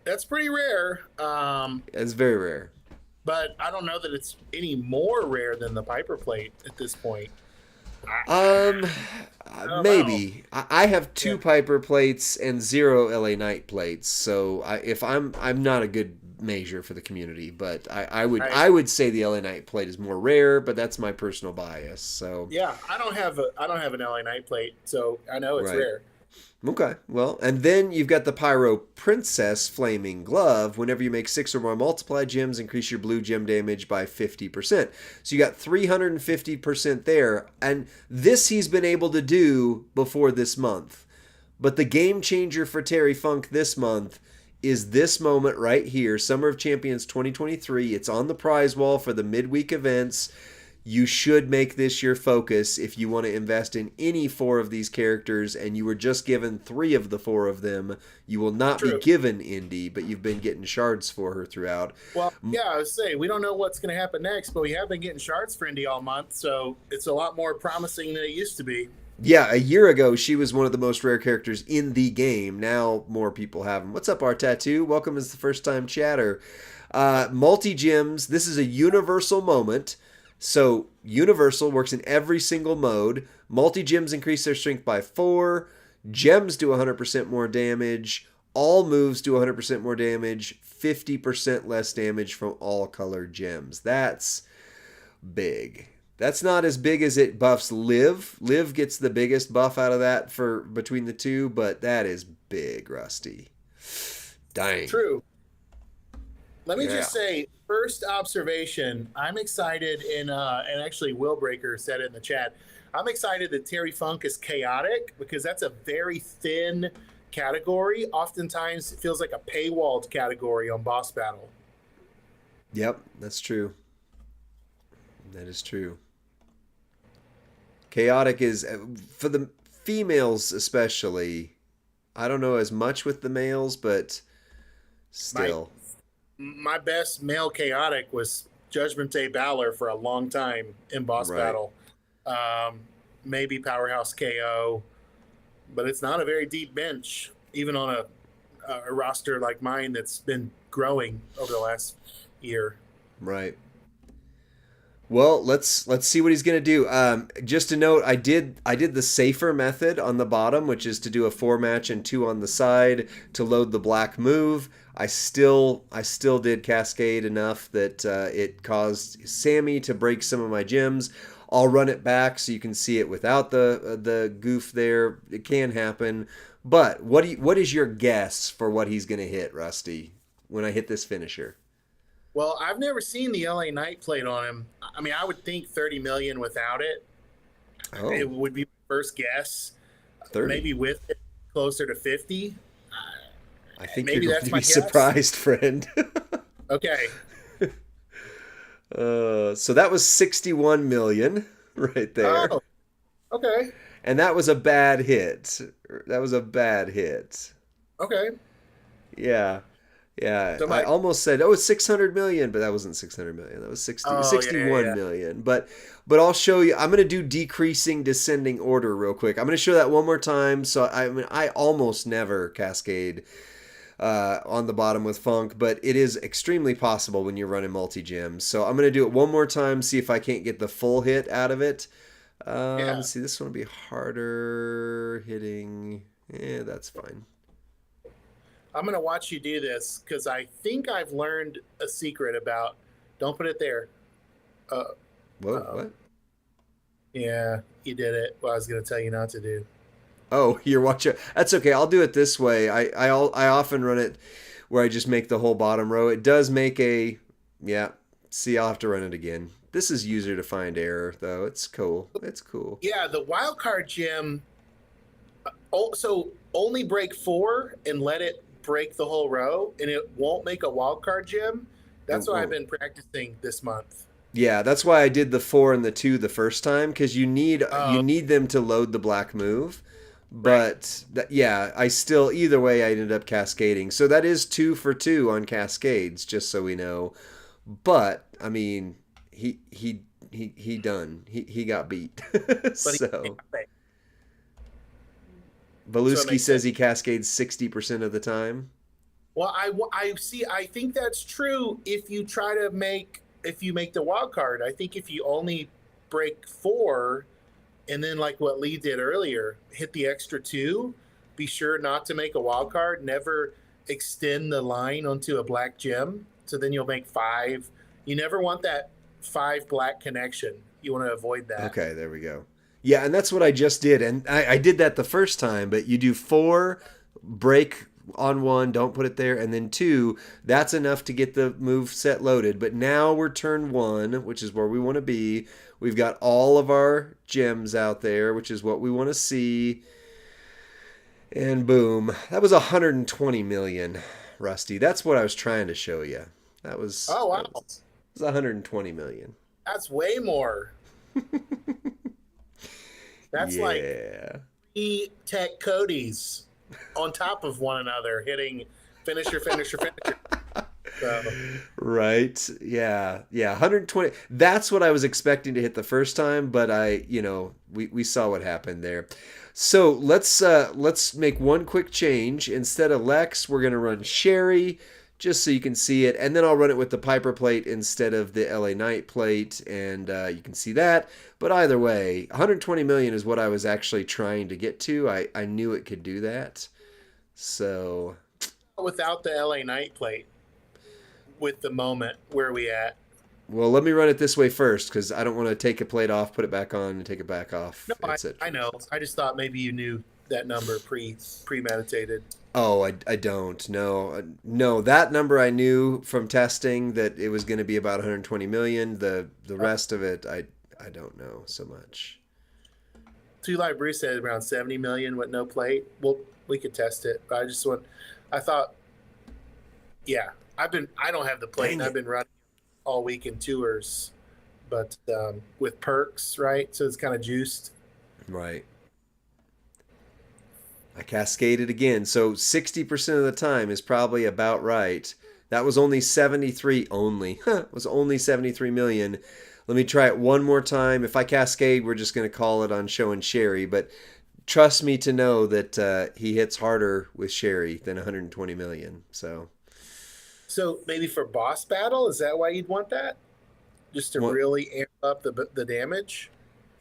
that's pretty rare. It's very rare. But I don't know that it's any more rare than the Piper Plate at this point. Maybe. I have 2 Piper plates and 0 LA Knight plates, so I'm not a good measure for the community, but I would say the LA Knight plate is more rare, but that's my personal bias. So yeah, I don't have an LA Knight plate, so I know it's rare. Okay, well, and then you've got the Pyro Princess Flaming Glove. Whenever you make 6 or more multiply gems, increase your blue gem damage by 50%. So you got 350% there, and this he's been able to do before this month. But the game changer for Terry Funk this month is this moment right here, Summer of Champions 2023. It's on the prize wall for the midweek events. You should make this your focus if you want to invest in any 4 of these characters, and you were just given 3 of the 4 of them. You will not be given Indy, but you've been getting shards for her throughout. Well, yeah, I was saying, we don't know what's going to happen next, but we have been getting shards for Indy all month, so it's a lot more promising than it used to be. Yeah, a year ago, she was one of the most rare characters in the game. Now, more people have them. What's up, our tattoo? Welcome as the first-time chatter. Multi-gems, this is a universal moment. So universal works in every single mode. Multi-gems increase their strength by 4. Gems do 100% more damage. All moves do 100% more damage. 50% less damage from all colored gems. That's big. That's not as big as it buffs Liv. Liv gets the biggest buff out of that for between the two, but that is big, Rusty. Dang. True. Let me just say, first observation, I'm excited and actually Will Breaker said it in the chat, I'm excited that Terry Funk is chaotic because that's a very thin category. Oftentimes it feels like a paywalled category on Boss Battle. Yep, that's true. That is true. Chaotic is, for the females especially, I don't know as much with the males, but still. My best male chaotic was Judgment Day Balor for a long time in Boss Battle. Maybe Powerhouse KO, but it's not a very deep bench, even on a roster like mine that's been growing over the last year. Right. Well, let's see what he's gonna do. Just to note, I did the safer method on the bottom, which is to do a 4 match and 2 on the side to load the black move. I still did Cascade enough that it caused Sammy to break some of my gems. I'll run it back so you can see it without the goof there. It can happen. But what is your guess for what he's gonna hit, Rusty, when I hit this finisher? Well, I've never seen the LA Knight plate on him. I mean, I would think 30 million without it. Oh. It would be my first guess. 30. Maybe with it, closer to 50. I think maybe you're going to be surprised, friend. Okay. So that was 61 million right there. Oh, okay. And that was a bad hit. Okay. Yeah. Yeah, so I almost said, it's 600 million, but that wasn't 600 million. That was 61 million. But I'll show you. I'm going to do decreasing descending order real quick. I'm going to show that one more time. So I almost never cascade on the bottom with Funk, but it is extremely possible when you're running multi-gems. So I'm going to do it one more time, see if I can't get the full hit out of it. Let's see, this one will be harder hitting. Yeah, that's fine. I'm going to watch you do this because I think I've learned a secret about Don't put it there. Uh, Whoa, oh. what? Yeah, you did it. What I was going to tell you not to do. Oh, you're watching. That's okay. I'll do it this way. I often run it where I just make the whole bottom row. It does make a, yeah. See, I'll have to run it again. This is user defined error though. It's cool. It's cool. Yeah, the wild card gem. So only break four and let it break the whole row, and it won't make a wild card gem. It That's what I've won't. been practicing this month. Yeah, that's why I did the 4 and the 2 the first time because you Oh, need them to load the black move. right. But yeah, I still either way I ended up cascading. So that is 2 for 2 on cascades, just so we know. But I mean, he done. He got beat. But So okay. So it Belusky makes says sense. he cascades 60% of the time. Well, I see. I think that's true. If you make the wild card, I think if you only break four, and then like what Lee did earlier, hit the extra two. Be sure not to make a wild card. Never extend the line onto a black gem. So then you'll make five. You never want that five black connection. You want to avoid that. Okay, there we go. Yeah, and that's what I just did. And I did that the first time, but you do 4, break on 1, don't put it there, and then 2, that's enough to get the move set loaded. But now we're turn 1, which is where we want to be. We've got all of our gems out there, which is what we want to see. And boom. That was 120 million, Rusty. That's what I was trying to show you. That was Oh that wow, was 120 million. that's way more. That's like Yeah. Tech Cody's on top of one another, hitting finisher, finisher, finisher. So, Right. Yeah. Yeah. 120. That's what I was expecting to hit the first time, but we saw what happened there. So let's make one quick change. Instead of Lex, we're gonna run Sherry, just so you can see it, and then I'll run it with the Piper plate instead of the LA Knight plate, and you can see that. But either way, 120 million is what I was actually trying to get to. I knew it could do that. So without the LA Knight plate, with the moment, where are we at? well, let me run it this way first because I don't want to take a plate off, put it back on, and take it back off. No, It's it. I know. I just thought maybe you knew that number premeditated. Oh, I don't. No, that number I knew from testing that it was going to be about 120 million. The rest of it, I don't know so much. Two Live Bruce said around 70 million with no plate. Well, we could test it, but I thought, yeah, I don't have the plate, Dang and I've it. been running all week in tours, but with perks, right? So it's kind of juiced. Right. I cascaded again. So 60% of the time is probably about right. That was only 73 only. It was only 73 million. Let me try it one more time. If I cascade, we're just going to call it on show and Sherry, but trust me to know that he hits harder with Sherry than 120 million. So So maybe for boss battle, is that why you'd want that? Just to what really amp up the damage?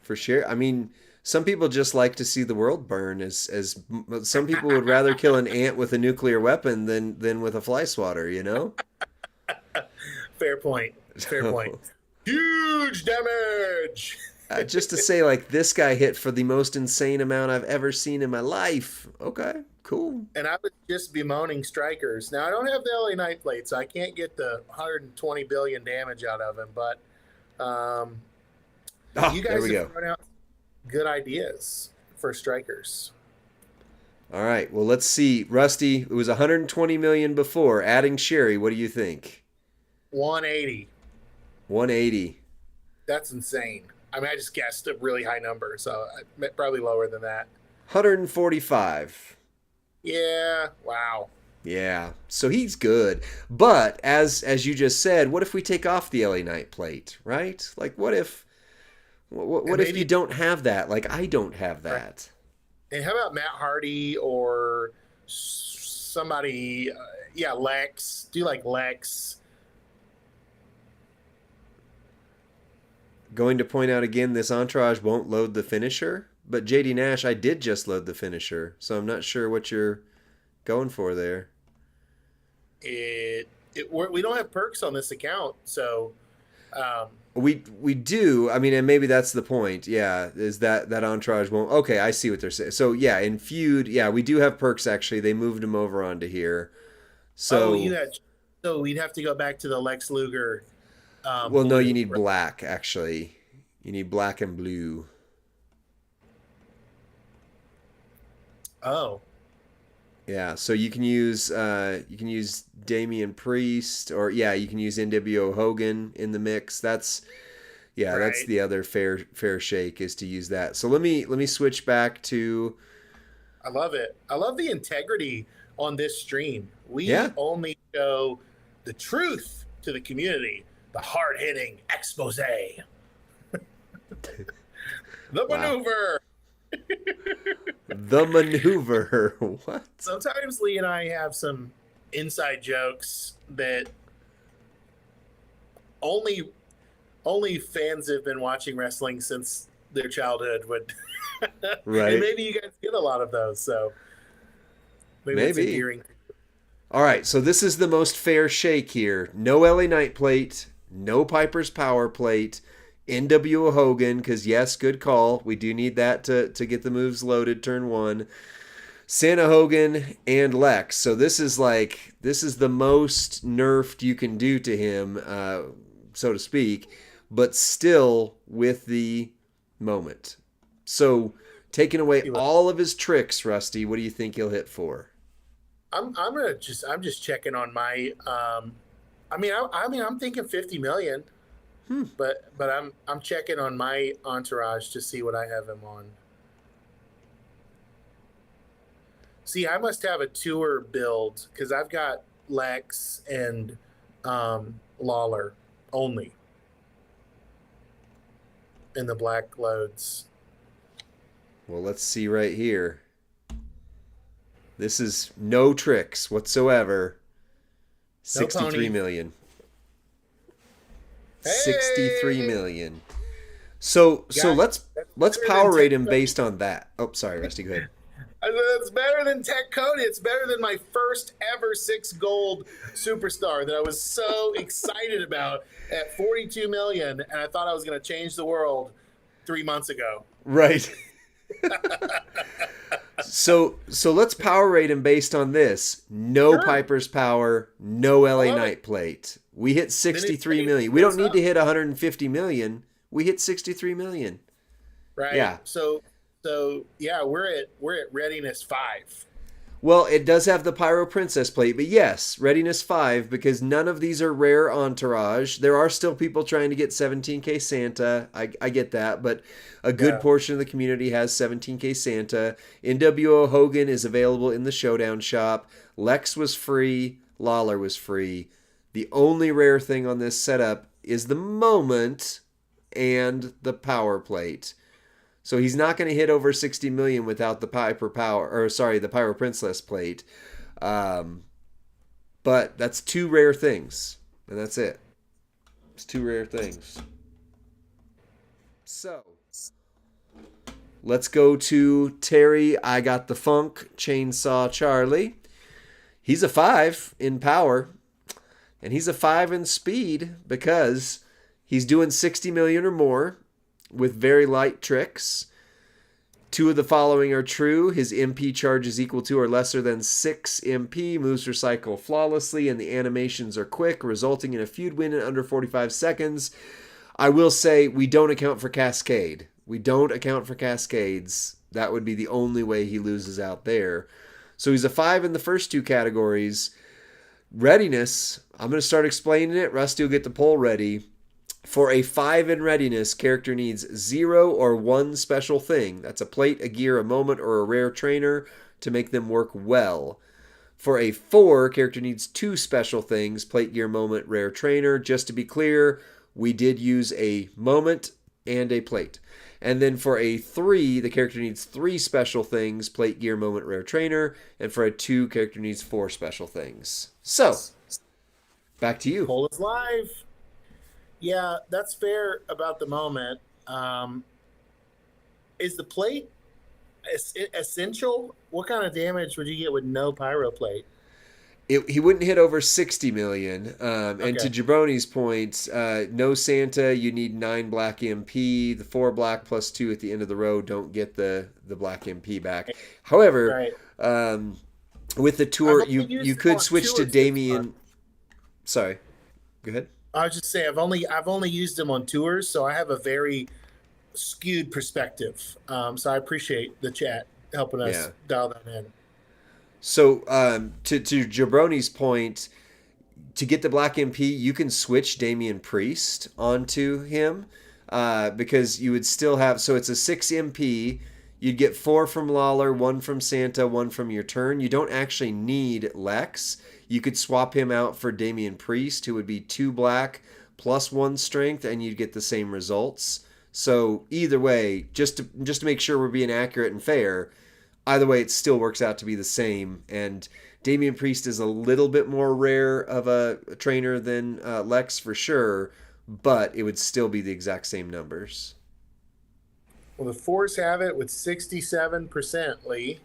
for sure. I mean, some people just like to see the world burn. As some people would rather kill an ant with a nuclear weapon than with a fly swatter. You know. Fair point. Fair point. Huge damage. Just to say, like, this guy hit for the most insane amount I've ever seen in my life. Okay, cool. And I was just bemoaning strikers. Now I don't have the LA Knight plate, so I can't get the 120 billion damage out of him. But Oh, you there guys we go. have thrown out good ideas for strikers. All right, well, let's see. Rusty, it was 120 million before. Adding Sherry, what do you think? 180. 180. That's insane. I mean, I just guessed a really high number, so probably lower than that. 145. Yeah. Wow. Yeah, so he's good. But as you just said, what if we take off the LA Knight plate, right? Like, what if And if you maybe. don't have that? Like, I don't have that. And how about Matt Hardy or somebody? Yeah, Lex. Do you like Lex? Going to point out again, this entourage won't load the finisher, but JD Nash, I did just load the finisher, so I'm not sure what you're going for there. We don't have perks on this account, so Um, We do. I mean, and maybe that's the point. Yeah, is that entourage won't. Okay, I see what they're saying. So yeah, in feud, yeah, we do have perks. Actually, they moved them over onto here. oh, So so we'd have to go back to the Lex Luger well, no, you blue. need black. Actually, you need black and blue. Oh, Yeah, so you can use Damian Priest, or yeah, you can use NWO Hogan in the mix. That's right. the other fair shake, is to use that. So let me switch back to I love it. I love the integrity on this stream. yeah. We only show the truth to the community, the hard hitting expose, the Wow. maneuver. The maneuver. What? Sometimes Lee and I have some inside jokes that only only fans have been watching wrestling since their childhood would, and Right. maybe you guys get a lot of those. So maybe that's Maybe. endearing. All right, so this is the most fair shake here. No LA Knight plate, no Piper's Power plate, NWO Hogan, because yes, good call. We do need that to get the moves loaded turn one. Santa Hogan and Lex. So this is the most nerfed you can do to him, so to speak, but still with the moment. So taking away all of his tricks, Rusty, what do you think he'll hit for? I'm just checking on my. I'm thinking 50 million, Hmm. but I'm checking on my entourage to see what I have him on. See, I must have a tour build because I've got Lex and Lawler only in the black loads. Well, let's see right here. This is no tricks whatsoever. No 63 pony. million. 63 Hey, million. So guys, that's let's better than power rate Tech him Cody. based on that. Oh, sorry, Rusty, go ahead. It's better than Tech Cody. It's better than my first ever 6 gold superstar that I was so excited about at 42 million, and I thought I was going to change the world 3 months ago. Right. So let's power rate him based on this. No Sure, Piper's Power, no I LA love it. Knight plate. We hit Then it 63 pays, million. We don't pays need to up. hit 150 million. We hit 63 million. Right. Yeah. So yeah, we're at readiness 5. Well, it does have the Pyro Princess plate, but yes, Readiness 5, because none of these are rare entourage. There are still people trying to get 17K Santa. I get that, but a good Yeah. portion of the community has 17K Santa. NWO Hogan is available in the Showdown shop. Lex was free. Lawler was free. The only rare thing on this setup is the moment and the power plate. So he's not going to hit over 60 million without the the Pyro Princess plate. Um, but that's two rare things, and that's it. It's two rare things. So let's go to Terry. I got the funk chainsaw Charlie. He's a 5 in power, and he's a 5 in speed because he's doing 60 million or more with very light tricks. Two of the following are true. His MP charge is equal to or lesser than 6 MP. Moves recycle flawlessly, and the animations are quick, resulting in a feud win in under 45 seconds. I will say we don't account for Cascade. We don't account for Cascades. That would be the only way he loses out there. So he's a 5 in the first two categories. Readiness, I'm going to start explaining it. Rusty will get the poll ready. For a 5 in readiness, character needs 0 or 1 special thing. That's a plate, a gear, a moment, or a rare trainer to make them work well. For a 4, character needs 2 special things, plate, gear, moment, rare trainer. Just to be clear, we did use a moment and a plate. And then for a 3, the character needs 3 special things, plate, gear, moment, rare trainer. And for a 2, character needs 4 special things. So, back to you. Poll is live. Yeah, that's fair about the moment. Is the plate essential? What kind of damage would you get with no pyro plate? He wouldn't hit over 60 million. And to Okay. Jabroni's point, no Santa, you need 9 black MP. The 4 black plus 2 at the end of the row don't get the black MP back. However, Right. um, with the I've tour, only you used them could on switch to tours this month. Damian. Sorry, go ahead. I was just saying I've only used them on tours, so I have a very skewed perspective. So I appreciate the chat helping Yeah. us dial that in. So to Jabroni's point, to get the black MP, you can switch Damian Priest onto him because you would still have. So it's a 6 MP. You'd get 4 from Lawler, 1 from Santa, 1 from your turn. You don't actually need Lex. You could swap him out for Damian Priest, who would be 2 black plus 1 strength, and you'd get the same results. So either way, just to make sure we're being accurate and fair, either way, it still works out to be the same. And Damian Priest is a little bit more rare of a trainer than Lex for sure, but it would still be the exact same numbers. Well, the fours have it with 67%, Lee.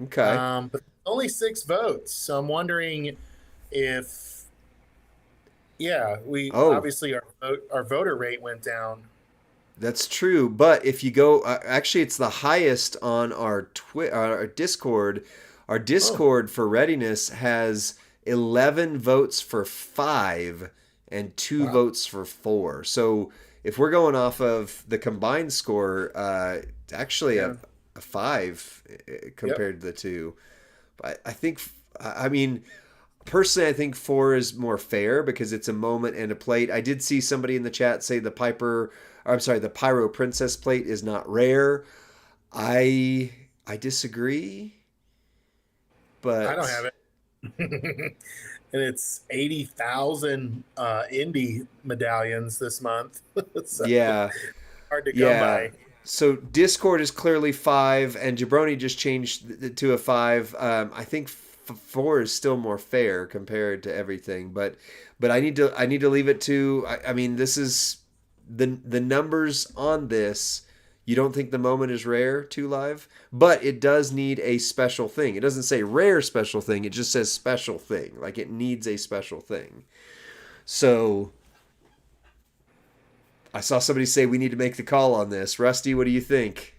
Okay. But only 6 votes. So I'm wondering if, yeah, we Oh, obviously our voter rate went down. that's true. But if you go, actually, it's the highest on our Discord. Our Oh, Discord for readiness has 11 votes for 5 and 2 wow. votes for 4. So if we're going off of the combined score, it's actually Yeah. a 5 Yep. compared to the two. But I think, I mean, personally, I think 4 is more fair because it's a moment and a plate. I did see somebody in the chat say the Pyro Princess plate is not rare. I disagree, I don't but have it. And it's 80,000 indie medallions this month. So yeah, hard to come yeah. by. So Discord is clearly 5, and Jabroni just changed to a 5. I think 4 is still more fair compared to everything, but I need to leave it to. I mean, this is the numbers on this. You don't think the moment is rare to live, but it does need a special thing. It doesn't say rare special thing. It just says special thing. Like it needs a special thing. So I saw somebody say we need to make the call on this. Rusty, what do you think?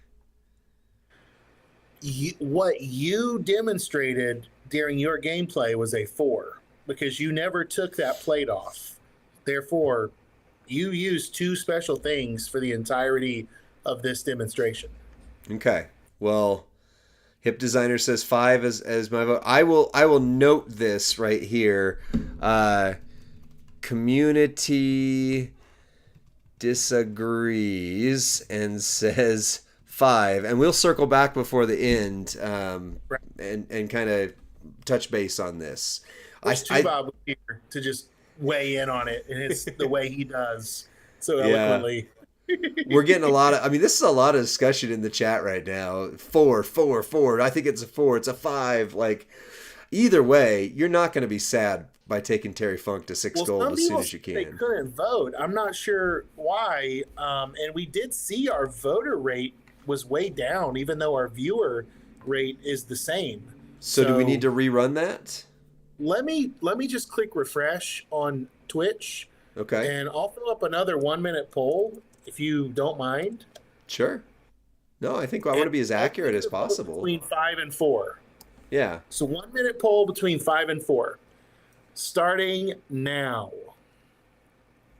What you demonstrated during your gameplay was a 4 because you never took that plate off. Therefore, you used 2 special things for the entirety of this demonstration. Okay. Well, Hip Designer says 5 as my vote. I will note this right here. Community disagrees and says 5, and we'll circle back before the end Right. and kind of touch base on this. I, Wish I Tubob was here to just weigh in on it, and it's the way he does so yeah, eloquently. we're getting a lot of. I mean, this is a lot of discussion in the chat right now. 4, 4, 4. I think it's a 4. It's a 5. Like either way, you're not going to be sad by taking Terry Funk to 6 Well, gold some as soon people as you said they can. couldn't vote. I'm not sure why. And we did see our voter rate was way down, even though our viewer rate is the same. So do we need So to rerun that? let me just click refresh on Twitch, Okay. and I'll throw up another 1 minute poll if you don't mind. Sure. No, I think I want And to be as I'll accurate take as the poll possible. between 5 and 4. Yeah. So 1 minute poll between 5 and 4, starting now.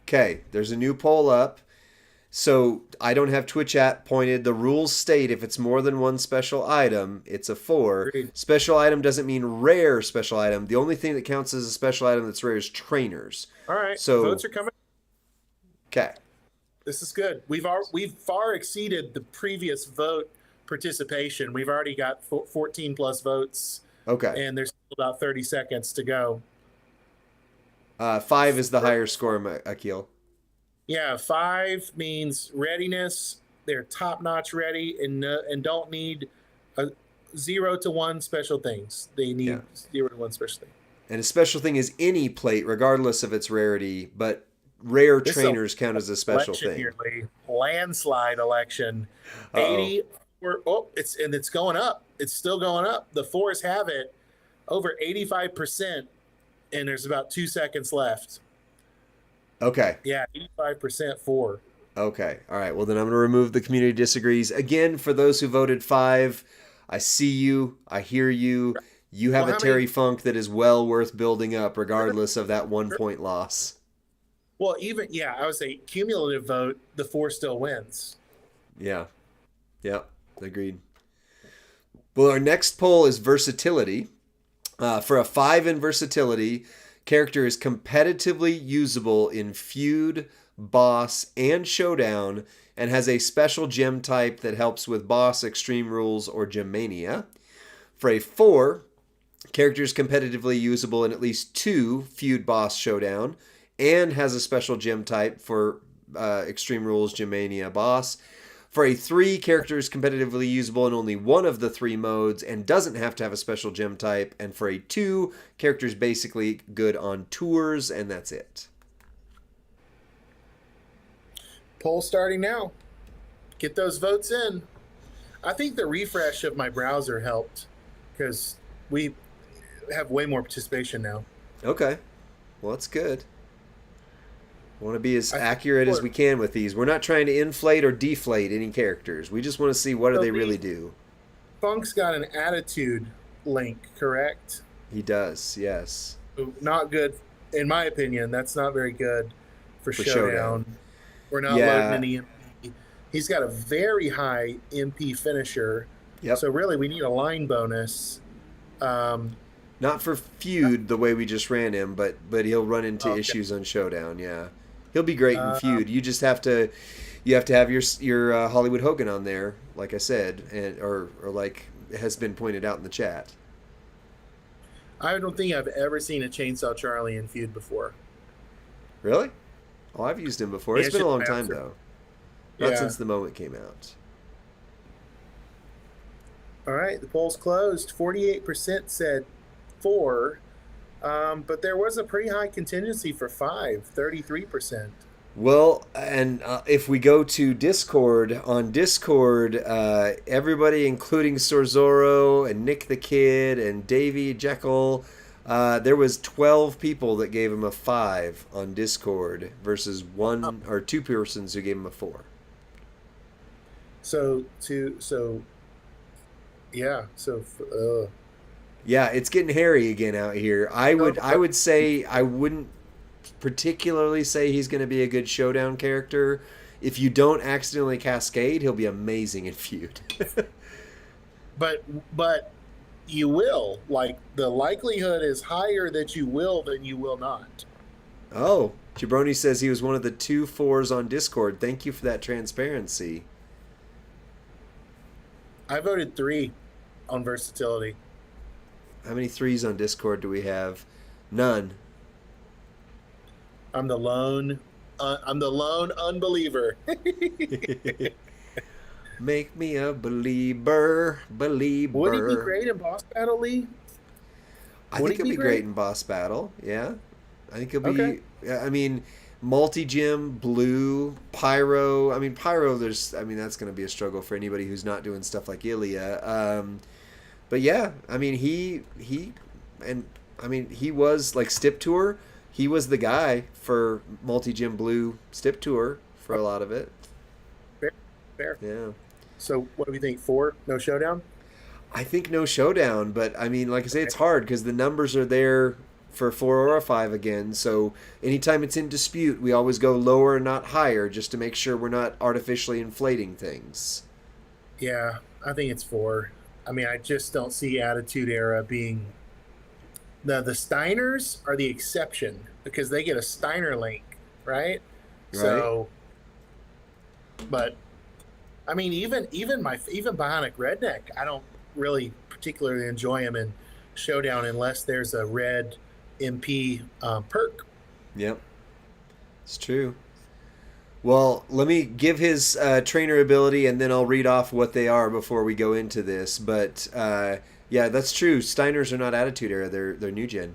Okay. There's a new poll up. So I don't have Twitch at pointed. The rules state if it's more than one special item, it's a 4. Agreed. Special item doesn't mean rare special item. The only thing that counts as a special item that's rare is trainers. All right, So, votes are coming. okay. This is good. We've far exceeded the previous vote participation. We've already got 14 plus votes, Okay. and there's still about 30 seconds to go. 5 is the higher score, Akil. Yeah, 5 means readiness. They're top notch ready and don't need a 0 to 1 special things. They need Yeah. 0 to 1 special thing. And a special thing is any plate, regardless of its rarity, but rare This is trainers count as a special election thing. here, Lee. Landslide election. Uh-oh. 80. It's going up. It's still going up. The fours have it over 85%, and there's about 2 seconds left. Okay. Yeah, 85% for. Okay. All right. Well, then I'm going to remove the community disagrees. Again, for those who voted 5, I see you. I hear you. You have Well, a how Terry many? Funk that is well worth building up, Sure, regardless of that one sure. point loss. Well, even yeah, I would say cumulative vote, the 4 still wins. Yeah. Yeah. Agreed. Well, our next poll is versatility. For a 5 in versatility, character is competitively usable in feud, boss, and showdown, and has a special gem type that helps with boss, extreme rules, or gem mania. For a 4, character is competitively usable in at least 2 feud, boss, showdown, and has a special gem type for extreme rules, gem mania, boss. For a 3, character is competitively usable in only one of the 3 modes and doesn't have to have a special gem type. And for a 2, character is basically good on tours, and that's it. Poll starting now. Get those votes in. I think the refresh of my browser helped because we have way more participation now. Okay. Well, that's good. We want to be as I think accurate as we can with these. We're not trying to inflate or deflate any characters. We just want to see what do so they really do. Funk's got an attitude link, correct? He does, yes. Not good, in my opinion. That's not very good for For showdown. showdown. We're not Yeah. loading any MP. He's got a very high MP finisher. Yep. So really, we need a line bonus. Not for feud the way we just ran him, but he'll run into Okay. issues on showdown. Yeah, he'll be great in Um, feud. You just have to have your Hollywood Hogan on there, like I said, and or like has been pointed out in the chat. I don't think I've ever seen a Chainsaw Charlie in feud before. Really? Oh, I've used him before. Yeah, It's been a long just time answer. though. Not Yeah. since the moment came out. All right, the poll's closed. 48% said 4, but there was a pretty high contingency for 5, 33%. Well, and if we go to Discord, on Discord, everybody, including Sorzoro and Nick the Kid and Davey Jekyll, there was 12 people that gave him a 5 on Discord versus 1 or 2 persons who gave him a 4. Yeah, Yeah, it's getting hairy again out here. I would say I wouldn't particularly say he's going to be a good showdown character. If you don't accidentally cascade, he'll be amazing in feud. but you will. Like, the likelihood is higher that you will than you will not. Oh, Jabroni says he was one of the 2 4s on Discord. Thank you for that transparency. I voted 3 on versatility. How many 3s on Discord do we have? None. I'm the lone unbeliever. Make me a believer. Would he be great in boss battle, Lee? I think he'll be great in boss battle. Yeah. I think he'll be. I mean, multi-gem, blue, pyro. I mean, pyro, that's going to be a struggle for anybody who's not doing stuff like Ilya. But yeah, I mean, he was like Stip Tour. He was the guy for multi-gem blue Stip Tour for a lot of it. Fair. Yeah. So what do we think? 4? No showdown? I think no showdown, but I mean, like I say, it's hard because the numbers are there for 4 or a 5 again. So anytime it's in dispute, we always go lower and not higher just to make sure we're not artificially inflating things. Yeah, I think it's 4. I mean, I just don't see Attitude Era being... The Steiners are the exception because they get a Steiner link, right? So, but I mean, even Bionic Redneck, I don't really particularly enjoy him in Showdown unless there's a red MP perk. Yep, it's true. Well, let me give his trainer ability, and then I'll read off what they are before we go into this. But yeah, that's true. Steiners are not Attitude Era; they're New Gen.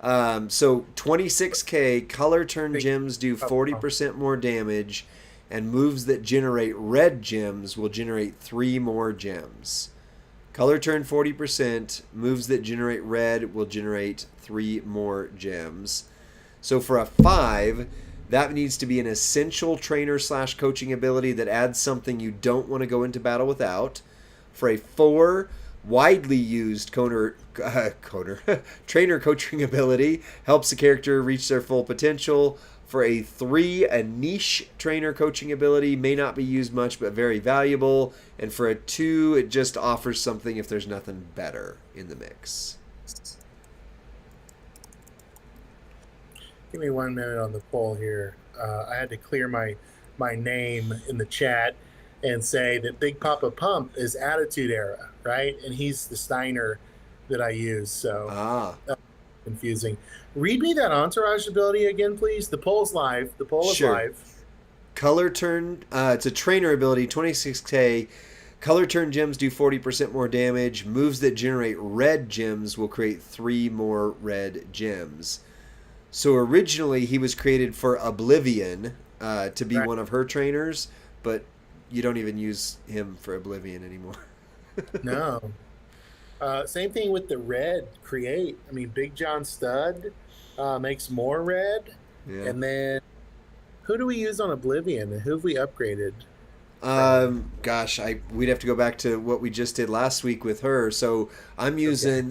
So 26k color turn gems do 40% more damage, and moves that generate red gems will generate 3 more gems. Color turn 40%. Moves that generate red will generate 3 more gems. So for a 5, that needs to be an essential trainer slash coaching ability that adds something you don't want to go into battle without. For a 4, widely used trainer coaching ability helps the character reach their full potential. For a 3, a niche trainer coaching ability may not be used much but very valuable. And for a 2, it just offers something if there's nothing better in the mix. Give me 1 minute on the poll here. I had to clear my name in the chat and say that Big Papa Pump is Attitude Era, right? And he's the Steiner that I use. So confusing. Read me that Entourage ability again, please. The poll's live. The poll is live. Color turn. It's a trainer ability, 26k. Color turn gems do 40% more damage. Moves that generate red gems will create 3 more red gems. So originally he was created for Oblivion to be one of her trainers, but you don't even use him for Oblivion anymore. No. Same thing with the red create. I mean, Big John Stud makes more red. Yeah. And then who do we use on Oblivion? Who have we upgraded? Gosh, we'd have to go back to what we just did last week with her. So I'm using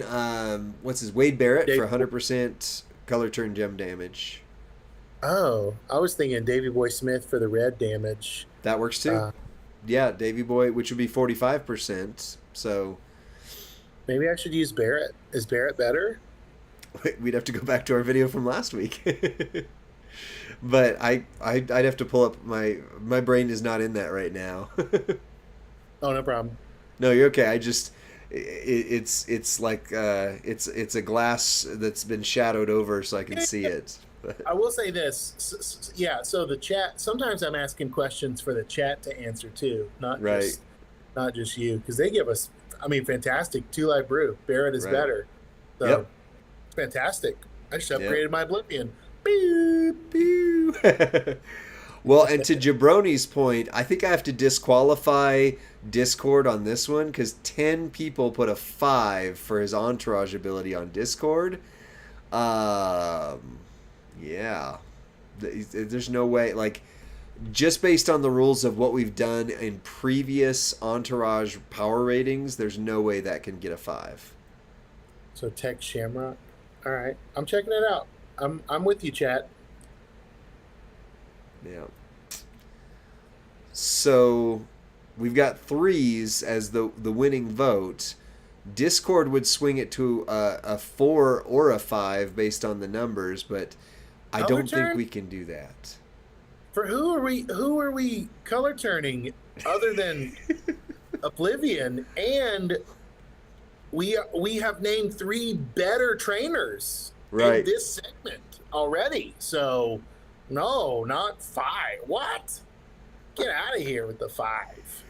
Wade Barrett for 100% color turn gem damage. Oh, I was thinking Davey Boy Smith for the red damage. That works too. Yeah, Davey Boy, which would be 45%. So maybe I should use Barrett. Is Barrett better? We'd have to go back to our video from last week. But I'd have to pull up my brain is not in that right now. Oh, no problem. No, you're okay. It's like it's a glass that's been shadowed over so I can see it. I will say this. So the chat, sometimes I'm asking questions for the chat to answer too, not just you, because they give us, fantastic 2 Live Brew. Barrett is better. So fantastic. I just upgraded my Oblivion. Pew, pew. Well, and to Jabroni's point, I think I have to disqualify Discord on this one because 10 people put a 5 for his Entourage ability on Discord. Yeah. There's no way, like, just based on the rules of what we've done in previous Entourage power ratings, there's no way that can get a 5. So Tech Shamrock. All right. I'm checking it out. I'm with you, chat. Yeah. So we've got 3s as the winning vote. Discord would swing it to a 4 or a 5 based on the numbers, but I don't think we can do that. For who are we color turning other than Oblivion? And we have named 3 better trainers in this segment already. So no, not 5. What? Get out of here with the 5.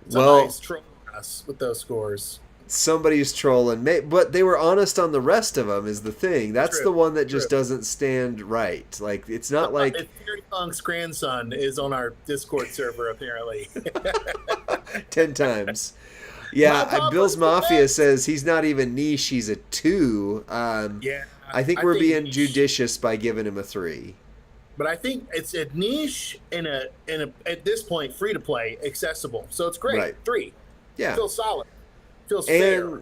Somebody's trolling us with those scores. Somebody's trolling, but they were honest on the rest of them is the thing. That's the one that just doesn't stand right. Like, it's not like... Terry Funk's grandson is on our Discord server, apparently. 10 times. Yeah, Bill's Mafia says he's not even niche, he's a 2. I think we're being judicious by giving him a 3. But I think it's a niche in a at this point free to play, accessible. So it's great. Right. 3. Yeah. Feels solid. Feels fair.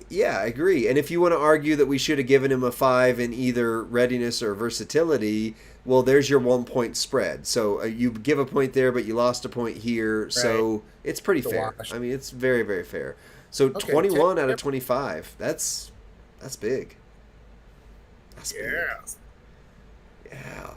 Yeah, I agree. And if you want to argue that we should have given him a 5 in either readiness or versatility, well, there's your 1 point spread. So you give a point there, but you lost a point here. Right. So it's pretty fair. Wash. It's very, very fair. So 21 out of 25. That's big. That's big. Yeah.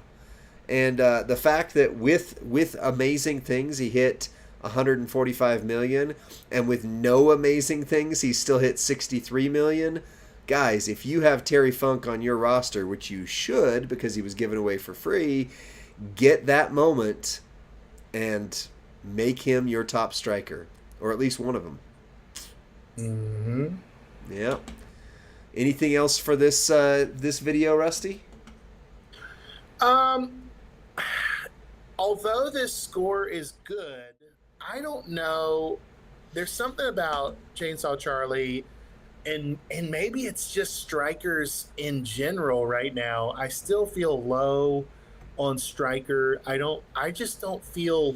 And the fact that with amazing things he hit 145 million, and with no amazing things he still hit 63 million. Guys, if you have Terry Funk on your roster, which you should because he was given away for free, get that moment and make him your top striker, or at least one of them. Mm-hmm. Yeah. Anything else for this video, Rusty? Although this score is good, I don't know there's something about Chainsaw Charlie, and maybe it's just strikers in general right now. I still feel low on striker. I just don't feel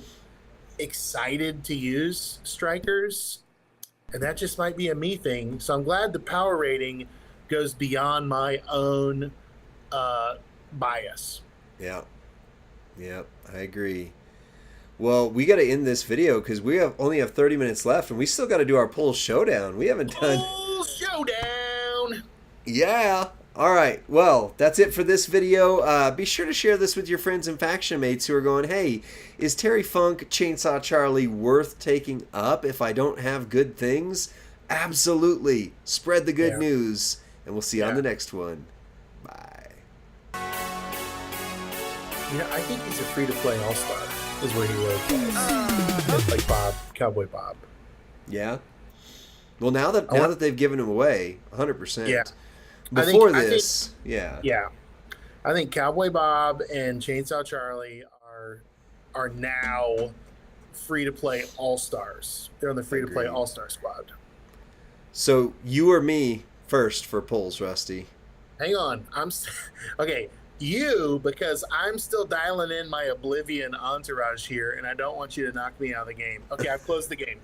excited to use strikers, and that just might be a me thing. So I'm glad the power rating goes beyond my own bias. Yeah. Yeah, I agree. Well, we got to end this video because only have 30 minutes left, and we still got to do our poll showdown. We haven't done. Full showdown. Yeah. All right. Well, that's it for this video. Be sure to share this with your friends and faction mates who are going, hey, is Terry Funk Chainsaw Charlie worth taking up if I don't have good things? Absolutely. Spread the good news, and we'll see you on the next one. Bye. You know, I think he's a free-to-play all-star is where he was. Like Bob, Cowboy Bob. Yeah. Well, now that they've given him away, 100%. Yeah. Before I think, yeah. Yeah. I think Cowboy Bob and Chainsaw Charlie are now free-to-play all-stars. They're on the free-to-play all-star squad. So you or me first for polls, Rusty. Hang on. Okay. You, because I'm still dialing in my Oblivion entourage here, and I don't want you to knock me out of the game. Okay, I've closed the game.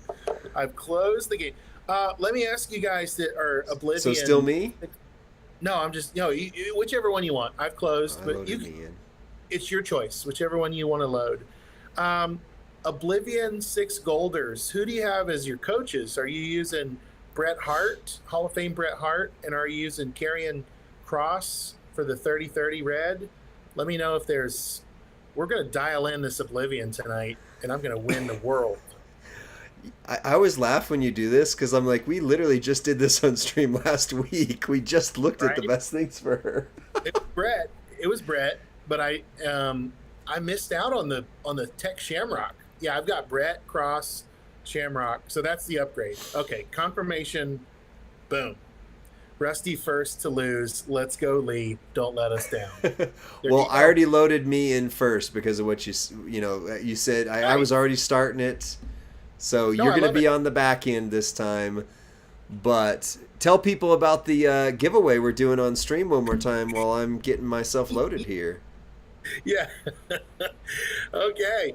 Let me ask you guys that are Oblivion. So still me? No, I'm just whichever one you want. I've closed, but it's your choice. Whichever one you want to load. Oblivion 6 Golders. Who do you have as your coaches? Are you using Bret Hart, Hall of Fame Bret Hart, and are you using Karrion Kross for the 30-30 red? Let me know if we're going to dial in this Oblivion tonight, and I'm going to win the world. I always laugh when you do this because I'm like, we literally just did this on stream last week. We just looked at the best things for her. It was Bret, but I missed out on the Tech Shamrock. Yeah, I've got Bret, Kross, Shamrock. So that's the upgrade. Okay, confirmation. Boom. Rusty first to lose. Let's go, Lee. Don't let us down. Well, I already loaded me in first because of what you said. I was already starting it. So you're going to be on the back end this time. But tell people about the giveaway we're doing on stream one more time while I'm getting myself loaded here. Yeah. Okay.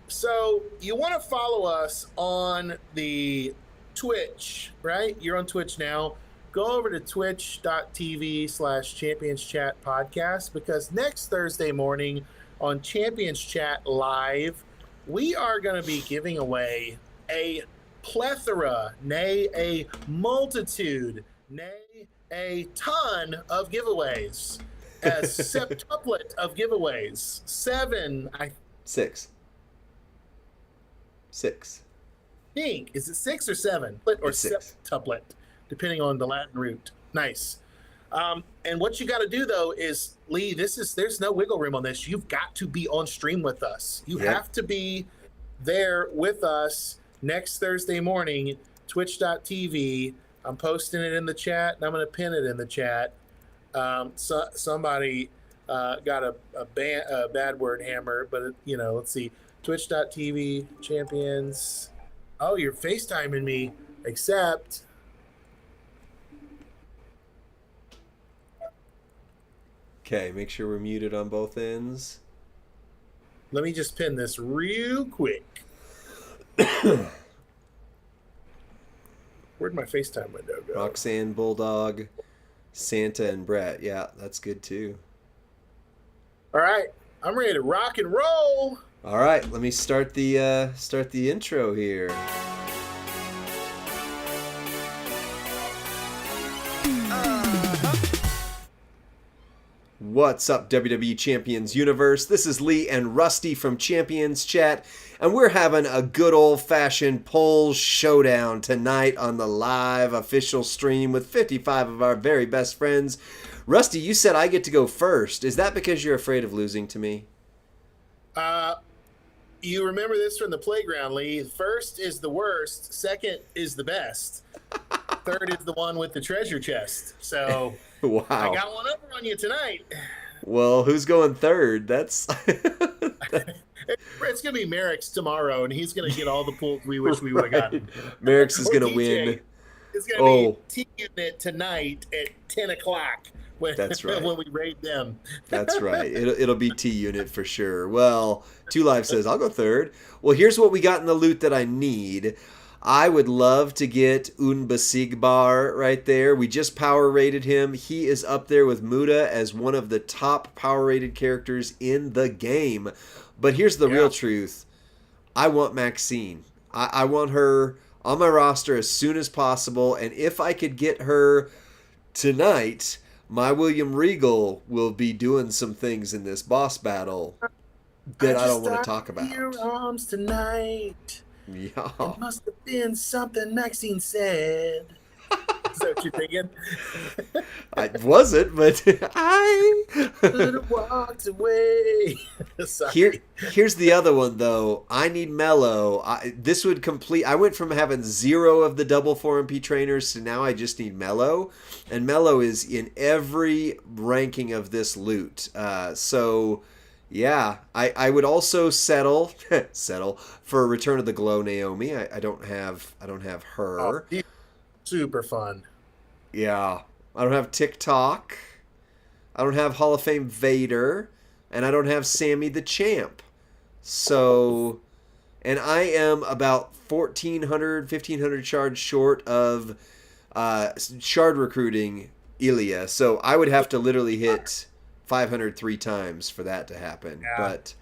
So you want to follow us on the Twitch, right? You're on Twitch now. Go over to twitch.tv/Champions Chat Podcast, because next Thursday morning on Champions Chat Live, we are going to be giving away a plethora, nay, a multitude, nay, a ton of giveaways. A septuplet of giveaways. 6. Think. Is it 6 or 7? Or septuplet, depending on the Latin root. Nice. And what you got to do, though, is, Lee, there's no wiggle room on this. You've got to be on stream with us. You have to be there with us next Thursday morning, twitch.tv. I'm posting it in the chat, and I'm going to pin it in the chat. Somebody got a bad word hammer, but let's see. Twitch.tv champions. Oh, you're FaceTiming me. Accept. Okay, make sure we're muted on both ends. Let me just pin this real quick. Where'd my FaceTime window go? Roxanne, Bulldog, Santa, and Brett. Yeah, that's good too. All right, I'm ready to rock and roll. All right, let me start the intro here. What's up, WWE Champions Universe? This is Lee and Rusty from Champions Chat, and we're having a good old-fashioned poll showdown tonight on the live official stream with 55 of our very best friends. Rusty, you said I get to go first. Is that because you're afraid of losing to me? You remember this from the playground, Lee. First is the worst. Second is the best. Third is the one with the treasure chest. So wow. I got one over on you tonight. Well, who's going third? That's It's going to be Merrick's tomorrow, and he's going to get all the pulls we wish we would have Right. gotten. Merrick's is Or going to DJ win. is going to be Oh, T-Unit tonight at 10 o'clock when, that's right. when we raid them. That's right. It'll be T Unit for sure. Well, Two Live says, I'll go third. Well, here's what we got in the loot that I need. I would love to get Unbesigbar right there. We just power rated him. He is up there with Muda as one of the top power rated characters in the game. But here's the real truth. I want Maxine. I want her on my roster as soon as possible. And if I could get her tonight, my William Regal will be doing some things in this boss battle that I don't want to talk about. Your arms tonight. Yeah. It must have been something Maxine said. Is that what you're thinking? I wasn't, but I could have walked away. Sorry. Here's the other one though. I need Mello. This would complete. I went from having 0 of the double 4MP trainers to now I just need Mello, and Mello is in every ranking of this loot. So. Yeah, I would also settle for Return of the Glow Naomi. I don't have her. Oh, super fun. Yeah, I don't have TikTok. I don't have Hall of Fame Vader, and I don't have Sammy the Champ. So, and I am about 1,400 shards short of shard recruiting Ilya. So I would have to literally hit 503 times for that to happen, but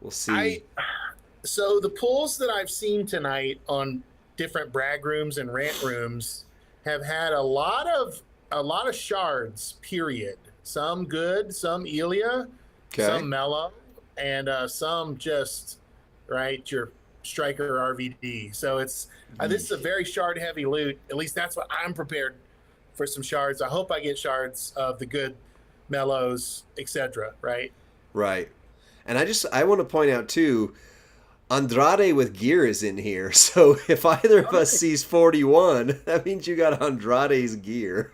we'll see. So the pulls that I've seen tonight on different brag rooms and rant rooms have had a lot of shards. Period. Some good, some Ilya, some mellow, and some just your striker RVD. So it's this is a very shard heavy loot. At least that's what I'm prepared for. Some shards. I hope I get shards of the good mellows, etc. Right. And I want to point out too, Andrade with gear is in here. So if either of us sees 41, that means you got Andrade's gear.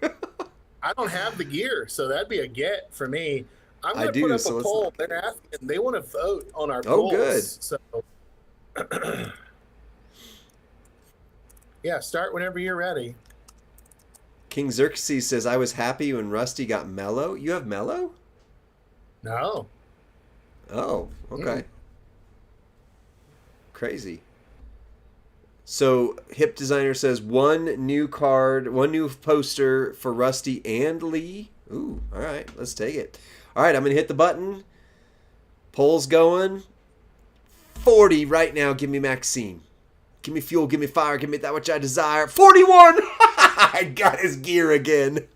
I don't have the gear, so that'd be a get for me. I'm going to put up a poll. They're asking. They want to vote on our polls. Oh, good. So yeah, start whenever you're ready. King Xerxes says, I was happy when Rusty got Mellow. You have Mellow? No. Oh, okay. Crazy. So, Hip Designer says, one new poster for Rusty and Lee. Ooh, all right, let's take it. All right, I'm going to hit the button. Poll's going. 40 right now. Give me Maxine. Give me fuel, give me fire, give me that which I desire. 41! I got his gear again.